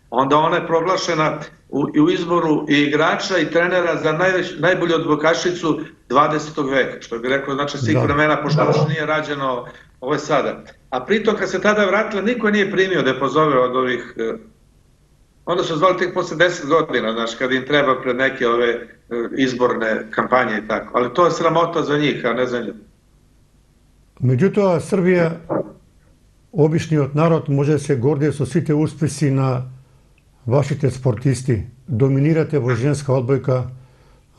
Onda ona je proglašena u izboru i igrača i trenera za najbolju odbojkašicu 20. veka, što bi rekao, znači svih vremena, pošto još nije rađeno ovo je sada. A pritom kad se tada vratila, niko nije primio da je pozove od ovih. Onda su zvali tek posle 10 godina, znaš, kad im treba pred neke ove izborne kampanje i tako. Ali to je sramota za njih, a ne za njih. Меѓутоа, Србија, обичниот народ, може да се гордее со сите успеси на вашите спортисти. Доминирате во женска одбојка,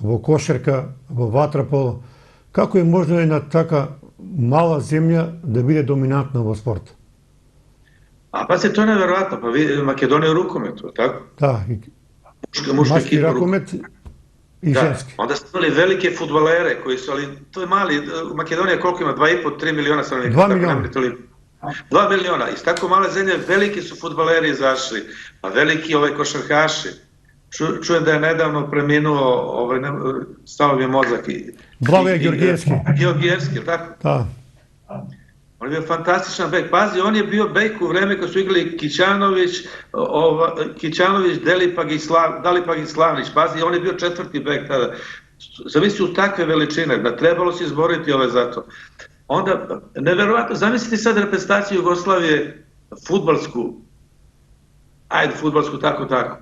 во кошерка, во ватерпол. Како е можно една така мала земја да биде доминантна во спорт? A pa se to je nevjerojatno, pa vidi Makedonija u rukometu, tako? Da, muški rukomet i ženski. Onda ste imali velike fudbalere koji su, ali to je mali, Makedonija koliko ima, 2,5-3 miliona stanovnika? 2 miliona. 2 miliona, iz tako male zemlje veliki su fudbaleri izašli, a veliki košarkaši. Čujem da je nedavno preminuo, stao mi je mozak. Blagoje Georgijevski. Georgijevski, tako? Da. On je bio fantastičan bek. Pazi, on je bio bek u vreme kad su igrali Kićanović, Dalipag i Slavnić. Pazi, on je bio 4. bek tada. Zamisli u takve veličine, da trebalo se izboriti za to. Onda, neverovatno, zamislite sad reprezentaciju Jugoslavije, fudbalsku, tako,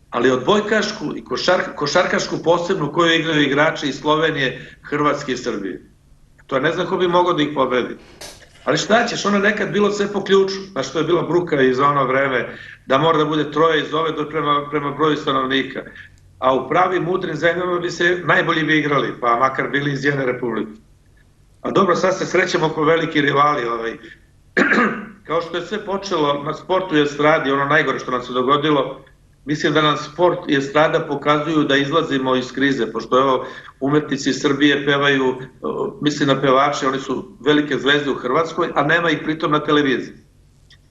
ali odbojkašku i košarkašku posebnu koju igraju igrači iz Slovenije, Hrvatske i Srbije. To ne znam ko bi mogao da ih pobedi. Ali šta ćeš, ono je nekad bilo sve po ključu, znaš što je bila bruka i za ono vreme, da mora da bude 3 iz ove prema broju stanovnika. A u pravim mudrim zemljama bi se najbolji bi igrali, pa makar bili iz jedne republike. A dobro, sad se srećemo oko veliki rivali. Kao što je sve počelo na sportu i estradi, ono najgore što nam se dogodilo, mislim da nam sport i estrada pokazuju da izlazimo iz krize, pošto evo umetnici Srbije pevaju, mislim na pevače, oni su velike zvezde u Hrvatskoj, a nema ih pritom na televiziji.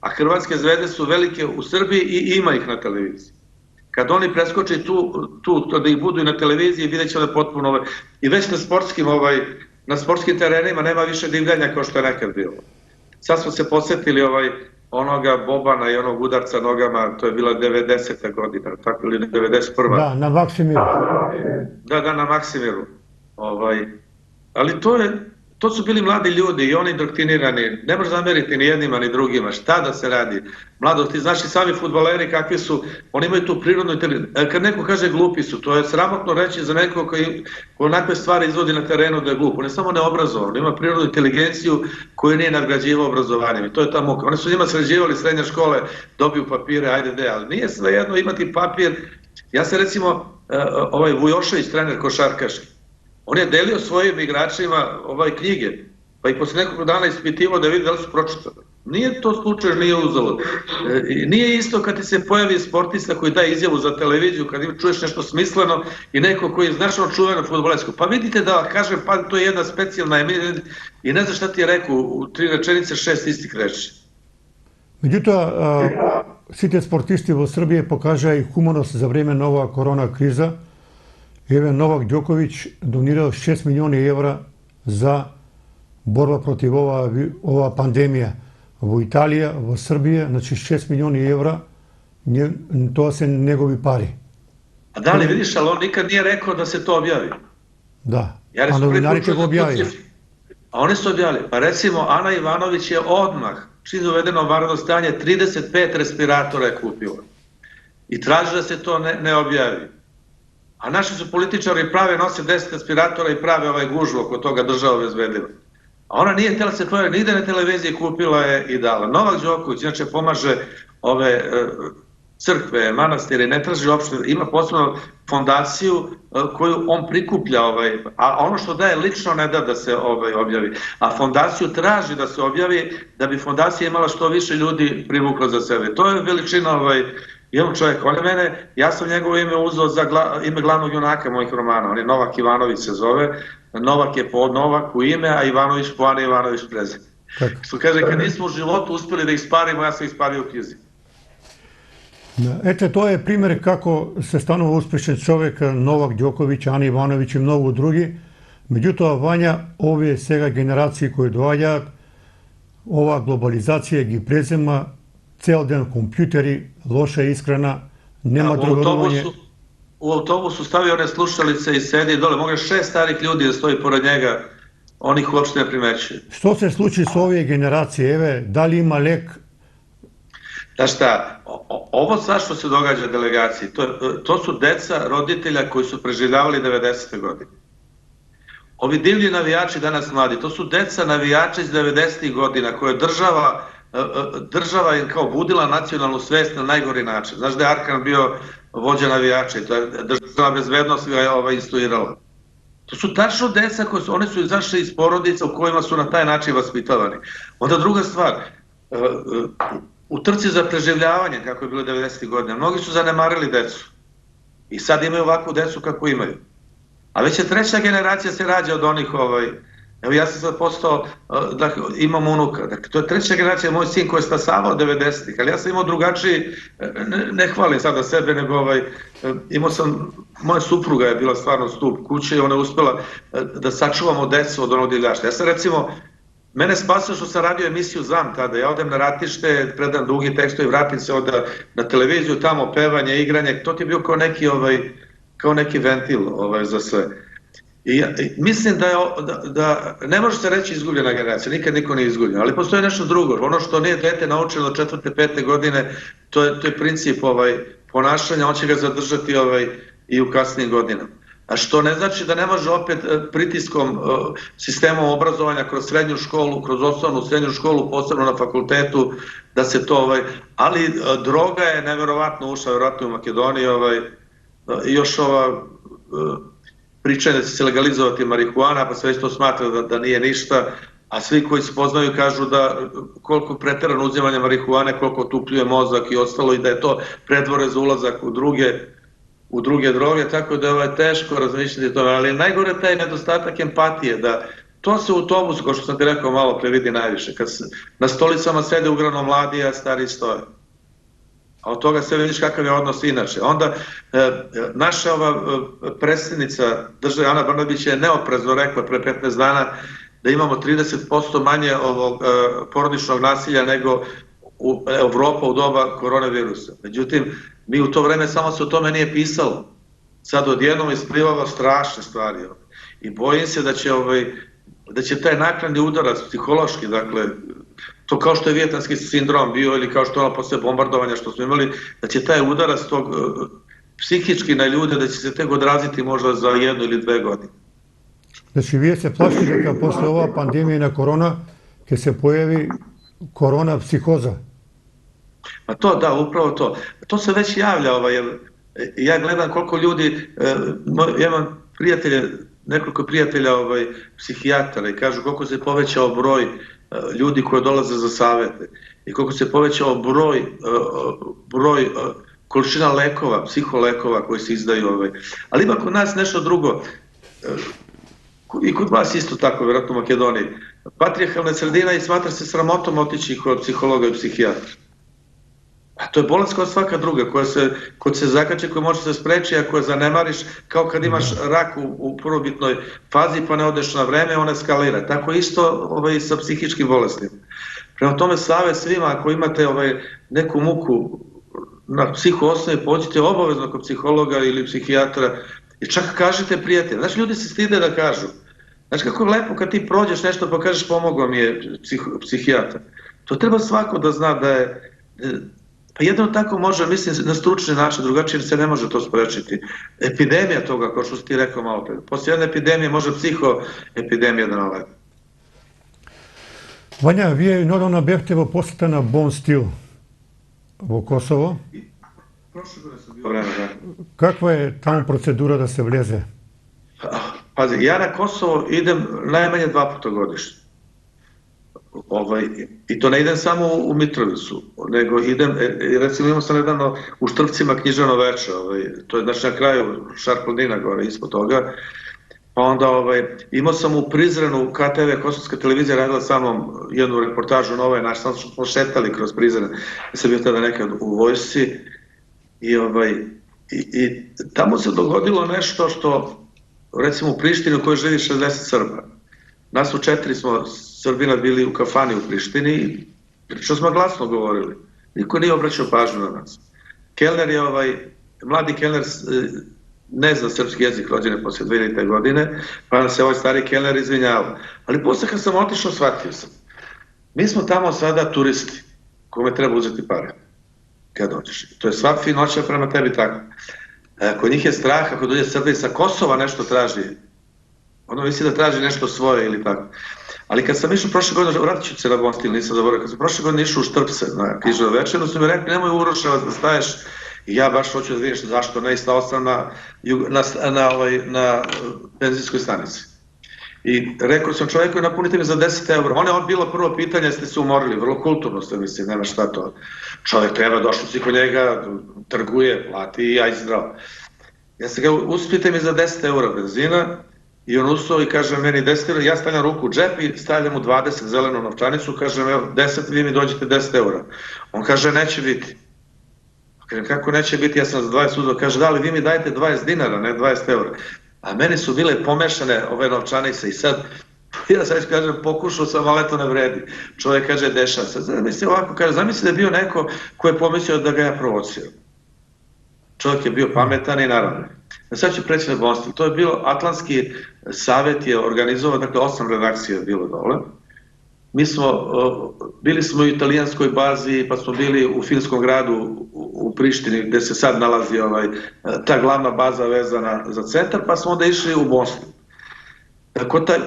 A hrvatske zvezde su velike u Srbiji i ima ih na televiziji. Kad oni preskoče tu da ih budu i na televiziji, vidjet će da potpuno... I već na sportskim terenima nema više divljanja kao što je nekad bilo. Sad smo se podsjetili onoga Bobana i onog udarca nogama, to je bila 90. godina, tako ili 91. Da, na Maksimiru. Da, na Maksimiru. Ali to su bili mladi ljudi i oni indoktrinirani, ne može zameriti ni jednima ni drugima, šta da se radi. Mlado, ti znaš i sami fudbaleri kakvi su, oni imaju tu prirodnu inteligenciju. Kad neko kaže glupi su, to je sramotno reći za nekog koji onakve stvari izvodi na terenu da je glup. On je samo neobrazovan, ima prirodnu inteligenciju koju nije nadgrađivao obrazovanjem i to je ta muka. Oni su njima sređivali srednje škole, dobiju papire, ajde, ali nije svejedno imati papir. Ja se recimo, Vujošević, trener košarkaški, on je delio svojim igračima knjige, pa i posle nekog dana ispitivao da vidi da li su pročitali. Nije to slučaj, nije uzalud. Nije isto kad ti se pojavi sportista koji daje izjavu za televiziju, kad čuješ nešto smisleno i neko koji je značno čuveno fudbalesku. Pa vidite da kažem, pa to je jedna specijalna emisija i ne znaš šta ti je rekao, u 3 rečenice 6 istih reči. Međutim, svi sportisti u Srbiji pokažaju humanost za vreme nova korona kriza. Evo Novak Đoković donirao 6 miliona evra za borba protiv ova pandemija. U Italiji, u Srbiji, znači 6 miliona evra, to se njegovi pari. A da li vidiš, ali on nikad nije rekao da se to objavi. Da, a novinari će ga objaviti. A oni su objavili. Pa recimo, Ana Ivanović je odmah, čim je uvedeno vanredno stanje, 35 respiratora je kupila. I traži da se to ne objavi. A naši su političari prave, nose 10 respiratora i prave gužu oko toga država obezbedila. A ona nije htjela se pojaviti, nigde na televiziji, kupila je i dala. Novak Đoković, inače pomaže ove crkve, manastire, ne traži uopšte, ima posebno fondaciju koju on prikuplja, a ono što daje lično ne da da se objavi. A fondaciju traži da se objavi, da bi fondacija imala što više ljudi privukla za sebe. To je veličina jednog čovjeka. On je mene, ja sam njegovo ime uzeo za ime glavnog junaka mojih romana. On je Novak Ivanović se zove. Novak je po Novaku ime, a Ivanović po Ana Ivanović prezime. Što kaže, kad nismo u životu uspjeli da isparimo, ja sam ispario u knjizi. Eto, to je primjer kako se stanova uspješan čovjek Novak Đoković, Ana Ivanović i mnogo drugi. Međutim, Vanja, ove svega generacije koje dođa, ova globalizacija gi prezima, cel den kompjuteri, loša ishrana, nema drogovanje. U autobusu stavio one slušalice i sedi dole, mogu 6 starih ljudi da stoji pored njega, on ih uopšte ne primećuje. Što se sluči s ove generacije, Eve, da li ima lek? Da šta, ovo sad što se događa delegaciji, to su deca roditelja koji su preživljavali 90. godine. Ovi divlji navijači danas mladi, to su deca navijača iz 90. godina koje država je kao budila nacionalnu svest na najgori način. Znaš da je Arkan bio vođa navijača i državna bezbednost ga je instruirala. To su tačno deca oni su izašli iz porodica u kojima su na taj način vaspitavani. Onda druga stvar, u trci za preživljavanje, kako je bilo 90. godina, mnogi su zanemarili decu i sad imaju ovakvu decu kako imaju. A već je 3. generacija se rađa od onih, evo ja sam sad postao, da imam unuka, dakle to je 3. generacija, moj sin koji je stasavao 90-ih, ali ja sam imao drugačiji, ne hvalim sada sebe, nego imao sam, moja supruga je bila stvarno stup kuće i ona je uspela da sačuvamo decu od onog divljaštva. Ja sam recimo, mene spasio što sam radio emisiju ZAM tada, ja odem na ratište, predam dugi tekstovi, vratim se onda na televiziju, tamo pevanje, igranje, to ti je bio kao neki ventil za sve. I mislim da ne može se reći izgubljena generacija, nikad niko nije izgubljen, ali postoje nešto drugo. Ono što nije dete naučilo od 4. 5. godine, to je princip ponašanja, on će ga zadržati i u kasnijim godinama. A što ne znači da ne može opet pritiskom sistemom obrazovanja kroz srednju školu, kroz osnovnu srednju školu, posebno na fakultetu, da se to, ali droga je neverovatno ušla, verovatno u Makedoniji, još pričaju da će se legalizovati marihuana, pa se već to smatra da nije ništa, a svi koji se poznaju kažu da koliko preterano uzimanje marihuane, koliko otupljuje mozak i ostalo i da je to predvore za ulazak u druge droge, tako da je teško razmišljati o tome, ali najgore je taj nedostatak empatije, da to se u autobusu, kao što sam ti rekao malo pre, vidi najviše, kad na stolicama sede uglavnom mladi, a stari stoje. A od toga se vidiš kakav je odnos inače. Onda naša predsjednica države Ana Brnabić je neoprezno rekla pre 15 dana da imamo 30% manje ovog porodičnog nasilja nego Evropa u doba koronavirusa. Međutim, mi u to vreme samo se o tome nije pisalo. Sad odjednom isplivalo strašne stvari. I bojim se da će taj naknadni udarac psihološki, dakle, to kao što je vijetnamski sindrom bio ili kao što je ono posle bombardovanja što smo imali, da će taj udarac tog psihički na ljude, da će se tek odraziti možda za 1 ili 2 godine. Znači, vi se plašite da posle ova pandemija na korona, kad se pojavi korona psihoza? Pa to, da, upravo to. To se već javlja, jer ja gledam koliko ljudi, ja imam prijatelje, nekoliko prijatelja psihijatara i kažu koliko se povećao broj ljudi koji dolaze za savete i koliko se povećao broj količina lekova, psiholekova koji se izdaju. Ali ima kod nas nešto drugo, i kod vas isto tako, vjerojatno u Makedoniji. Patrijarhalna sredina i smatra se sramotom otići kod psihologa i psihijatra. A to je bolest kao svaka druga, koja se zakače, koja može se spreči, a koja zanemariš, kao kad imaš rak u prvobitnoj fazi pa ne odeš na vreme, ona eskalira. Tako isto sa psihičkim bolestima. Prema tome, savjet svima, ako imate neku muku na psiho osnovi, pođite obavezno kod psihologa ili psihijatra i čak kažete prijatelj. Znači, ljudi se stide da kažu. Znači, kako je lepo kad ti prođeš nešto pa kažeš pomogao mi je psihijatar. To treba svako da zna da je... Pa jedno tako može, mislim, na stručni način, drugačije se ne može to sprečiti. Epidemija toga, kao što si ti rekao malo pre. Poslije jedne epidemije može psihoepidemija da naleti. Vanja, вие недавно бяхте во посета на Бон Стил во Косово. Каква е таму процедура да се влезе? Pazi, ja na Kosovo idem najmanje 2 puta godišnje. I to ne idem samo u Mitrovicu, nego idem, recimo imao sam nedavno u Štrpcima književno veče, to je znači na kraju Šarplanina gore ispod toga, pa onda imao sam u Prizrenu, KTV, Kosovska televizija, radila samo jednu reportažu na naš, sam smo šetali kroz Prizren, ja sam bio tada nekad u vojsci i tamo se dogodilo nešto što, recimo u Prištini u kojoj živi 60 Srba. Nas u 4 smo Srbina bili u kafani u Prištini, što smo glasno govorili. Niko nije obraćao pažnju na nas. Kelner je mladi Kelner ne zna srpski jezik, rođen je posle 2000. godine, pa nam se stari Kelner izvinjava. Ali posle kad sam otišao, shvatio sam. Mi smo tamo sada turisti, kome treba uzeti pare kad dođeš. To je sva finoća prema tebi tako. Kod njih je strah, ako dođe Srbija sa Kosova nešto traži, ono misli da traži nešto svoje ili tako. Ali kad sam išao prošle godine, vratit ću se na Bon Stil, nisam zaboravio, kad sam prošle godine išao u Štrpce na književno večer, su mi rekli nemoj u Uroševac da staješ i ja baš hoću da vidim zašto ne, i stao sam na benzinskoj stanici. I rekao sam čovjeku napunite mi za 10 €. Ono je bilo prvo pitanje, jeste se umorili, vrlo kulturno ste mislim, nema šta to. Čovjek treba, došli si kod njega, trguje, plati i aj zdravo. Ja sam ga uspite mi za 10 € benzina, i on ustao i kaže meni 10 €, ja stavljam ruku u džep i stavljam mu 20 zelenu novčanicu, kažem evo 10, vi mi dođete 10 €. On kaže neće biti. Kažem kako neće biti, ja sam za 20 uzeo, kaže da li vi mi dajete 20 dinara, ne 20 €. A meni su bile pomešane ove novčanice i sad, ja sad kažem pokušao sam, ali to ne vredi. Čovjek kaže dešava se. Zamisli ovako, kaže zamisli da je bio neko ko je pomislio da ga ja provociram. Čovjek je bio pametan i naravno. Sad ću preći na Bon Stil. To je bilo, Atlantski savjet je organizovao, dakle 8 redakcija je bilo dole. Bili smo u italijanskoj bazi, pa smo bili u finskom gradu u Prištini, gde se sad nalazi ta glavna baza vezana za centar, pa smo onda išli u Bon Stil.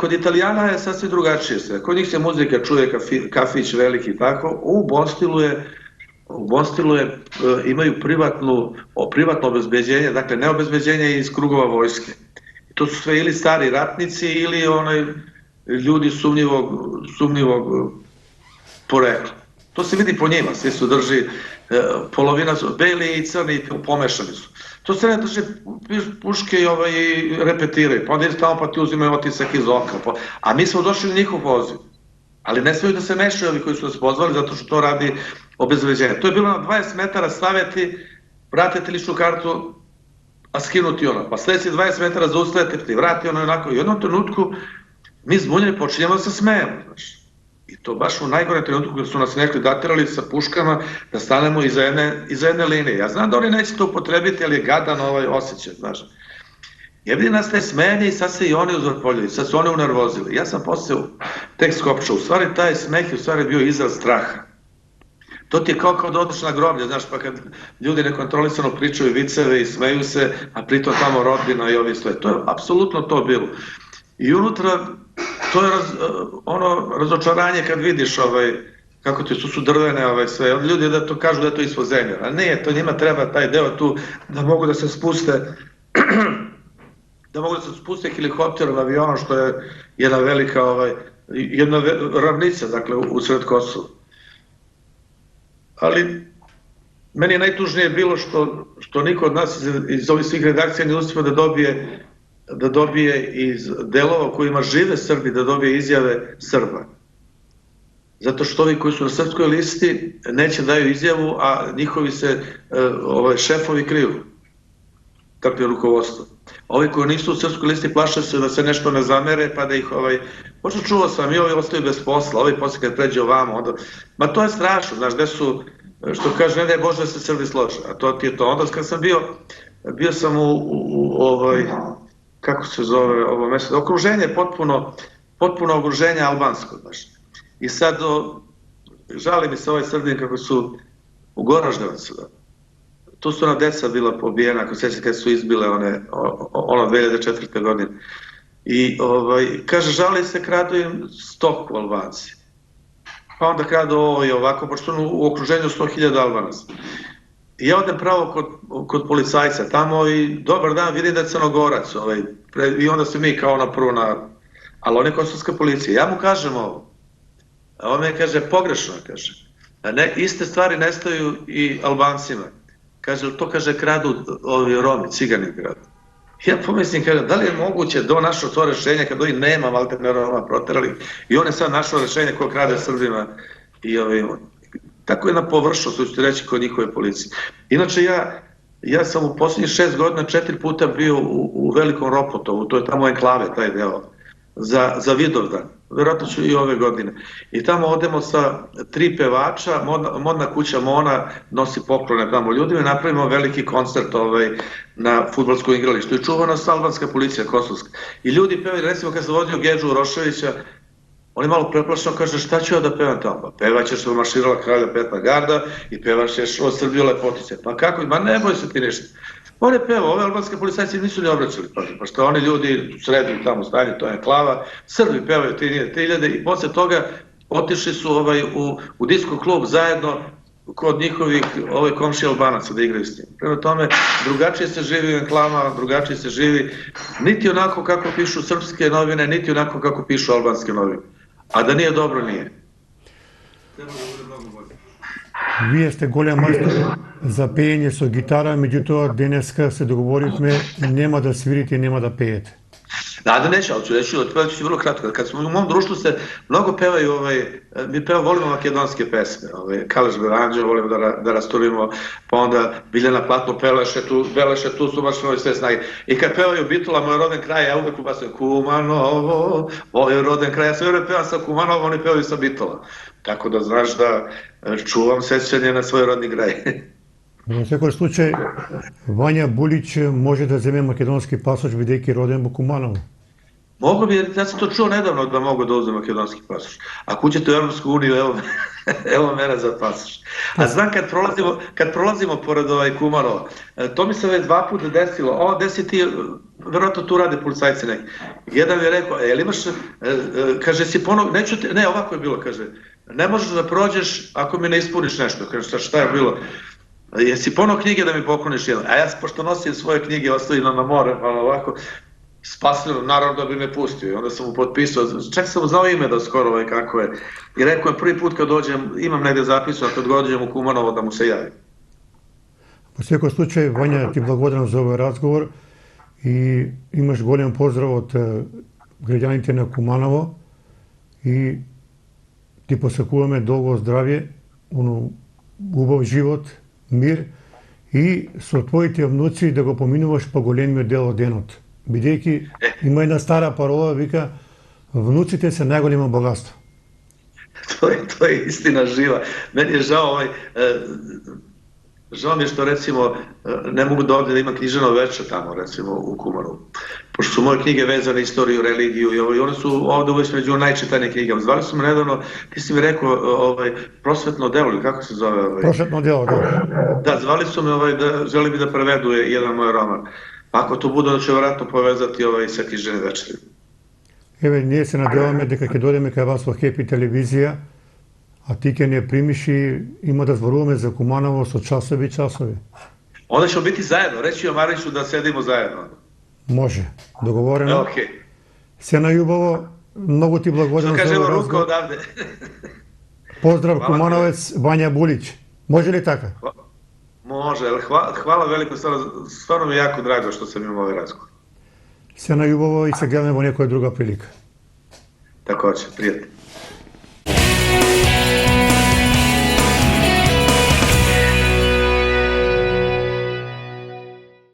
Kod Italijana je sasvim drugačije sve. Kod njih se muzika čuje, kafić veliki i tako. U Bon Stilu imaju privatno obezbeđenje, dakle ne obezbeđenje iz krugova vojske. to su sve ili stari ratnici ili ljudi sumnjivog porekla. To se vidi po njima, svi su drži, polovina su beli i crni, pomešani su. To se ne drži puške i repetiraju, pa onda ideš tamo pa ti uzimaju otisak iz oka, a mi smo došli na njihov poziv. Ali ne smiju da se mešaju ovi koji su nas pozvali, zato što to radi obezbeđenje. To je bilo na 20 metara staviti, vratite ličnu kartu, a skinuti ono. Pa sljedeći 20 metara zaustavite, ti vrati ono onako. I u jednom trenutku mi zbunjeni počinjemo da se smejemo, znaš. I to baš u najgore trenutku kada su nas nekli datirali sa puškama da stanemo iza jedne linije. Ja znam da oni neće to upotrebiti, ali je gadan osjećaj, znaš. Jedini nas ne smeni i sad se i oni uzvrpoljili, sad su oni unervozili. Ja sam posle tek skopčao, u stvari taj smeh je u stvari bio izraz straha. To ti je kao da odeš na groblje, znaš, pa kad ljudi nekontrolisano pričaju viceve i smeju se, a pritom tamo rodbina i ovi sve. To je apsolutno to bilo. I unutra, to je razočaranje kad vidiš kako ti su drvene sve. Ljudi da to kažu da je to ispod zemlje, ali nije, to njima treba taj deo tu da mogu da se spuste helikopterom, avionom, što je jedna velika, jedna ravnica, dakle, u sred Kosova. Ali meni je najtužnije bilo što niko od nas iz ovih svih redakcija ne uspio da dobije iz delova u kojima žive Srbi, da dobije izjave Srba. Zato što ovi koji su na srpskoj listi neće daju izjavu, a njihovi se šefovi kriju. Tako je rukovodstvo. Ovi koji nisu u srpskoj listi plaše se da se nešto ne zamere, pa da ih možda čuo sam i ovi ostaju bez posla, ovi posle kad pređe ovamo, onda... Ma to je strašno, znaš, gde su, što kaže, ne daj Bože da se Srbi slože, a to ti je to. Onda kad sam bio sam kako se zove ovo mesto, okruženje, potpuno okruženje albansko, znaš. I sad, žali mi se ovaj Srbin kako su u Goraždevacu, da. Tu su ona deca bila pobijena, ako sećate kad su izbile ono 2004. godine. I kaže, žali se, kradu im stoku Albanci. Pa onda kradu ovo i ovako, pošto u okruženju 100.000 Albanaca. I ja odem pravo kod policajca tamo i dobar dan, vidim da je Crnogorac. I onda se mi kao ali on je kosovska policija. Ja mu kažem ovo. A on me kaže, pogrešno, kaže. Iste stvari nestaju i Albancima. Kaže, to kaže kradu ovi Romi, Cigani kradu. Ja pomislim, kaže, da li je moguće da on našao to rešenje kad oni nema maltene Roma proterali i on je sad našao rešenje ko krade Srbima i tako je na površno, što ću ti reći, kod njihove policije. Inače, ja sam u posljednjih 6 godina 4 puta bio u Velikom Ropotovu, to je tamo enklave, taj deo, za Vidovdan. Vjerojatno ću i ove godine. I tamo odemo sa 3 pevača, modna kuća Mona nosi poklone tamo ljudima i napravimo veliki koncert na fudbalskom igralištu. I čuva nas albanska policija, kosovska. I ljudi pevaju, recimo kad sam vodio Gedžu Uroševića, on je malo preplašeno, kaže, šta ću ja da pevam tamo? Pa pevaćeš Marširala kralja Petna garda i pevaćeš od Srbiju lepotice. Pa kako? Ma ne boj se ti ništa. On je pevao, ove albanske policajci nisu ni obraćali, pa što oni ljudi u sredu tamo stanje, to je enklava, Srbi pevaju 3000 i posle toga otišli su u disko klub zajedno kod njihovih komšija Albanaca da igraju s njim. Prema tome, drugačije se živi u enklavama, drugačije se živi, niti onako kako pišu srpske novine, niti onako kako pišu albanske novine. A da nije dobro, nije. Вие сте голем мајстор за пеење со гитара, меѓутоа денеска се договоривме нема да свирите и нема да пеете. Da, neću, ali ću reći vrlo kratko. Kad smo u mom društvu se mnogo pevaju, mi volimo makedonske pesme, Kaleš Beranđe, volimo da rasturimo, pa onda Biljana Platno, Beleše, tu su baš sve snage. I kad pevaju Bitula, Moj roden kraj, ja uvek ubacam Kumanovo, moj roden kraj, ja sve vreme pevam sa Kumanovo, oni pevaju sa Bitula. Tako da znaš da čuvam sećanje na svoj rodni kraj. Во секој случај, Вања Булиć може да земе македонски пасош бидејќи роден во Куманово. Mogu bi, ja sam to čuo nedavno da mogu da uzem makedonski pasoš. Ako uđete u Evropsku uniju, evo mene za pasoš. A znam kad prolazimo pored Kumanova, to mi se već 2 puta desilo, desi ti, verovatno tu rade policajci neki. Jedan mi je rekao, jel imaš, kaže, si ponovno, ne, ovako je bilo, kaže, ne možeš da prođeš ako mi ne ispuniš nešto. Kaže, šta je bilo? Jesi ponao knjige da mi pokloniš jedan? A ja, pošto nosim svoje knjige, ostavim na more, pa ovako, Spasilo, naravno da bi me pustio. I onda sam mu potpisao, čak sam mu znao ime da skoro kako je. I rekao je prvi put kad dođem, imam negde zapisano, kad dođem u Kumanovo da mu se javim. Po svakom slučaju, Vanja, ti благодарам за ovaj razgovor i imaš голям поздрав od граѓаните на Куманово и ти посакуваме долго здравје, убав живот, мир и со твоите внуци да го поминуваш по големиот дел од денот. Бидејќи има една стара парола, вика, внуците се најголемо богатство. To je istina živa. Meni je žao žao mi je što recimo ne mogu da ovdje da ima knjiženo veče tamo recimo u Kumanovu. Pošto su moje knjige vezane istoriju, religiju i one su ovdje uvijek među najčitanije knjigama. Zvali su me nedavno, ti si mi rekao prosvetno delo ili kako se zove? Prosvetno delo, da. Da, zvali su me da želi bi da prevedu jedan moj roman. Pa ako to bude, onda će vjerojatno povezati sa knjižene večeri. Еве, ние се надеваме дека ќе дојдеме кај вас во Хепи телевизија, а ти ќе не примиш и има да зборуваме за Куманово со часови и часови. Onda ćemo biti zajedno, reći Omariću da sedimo zajedno. Може, договорено. Окей. Се најубаво, многу ти благодарам Što за kažemo овој ruka разговор. odavde. Поздрав Hvala Кумановец, Вања Булиć. Може ли така? Može, hvala veliko, stvarno mi je jako drago što sam imao ovaj razgovor. Се најубаво и се гледаме во некоја друга прилика. Takođe, prijatno.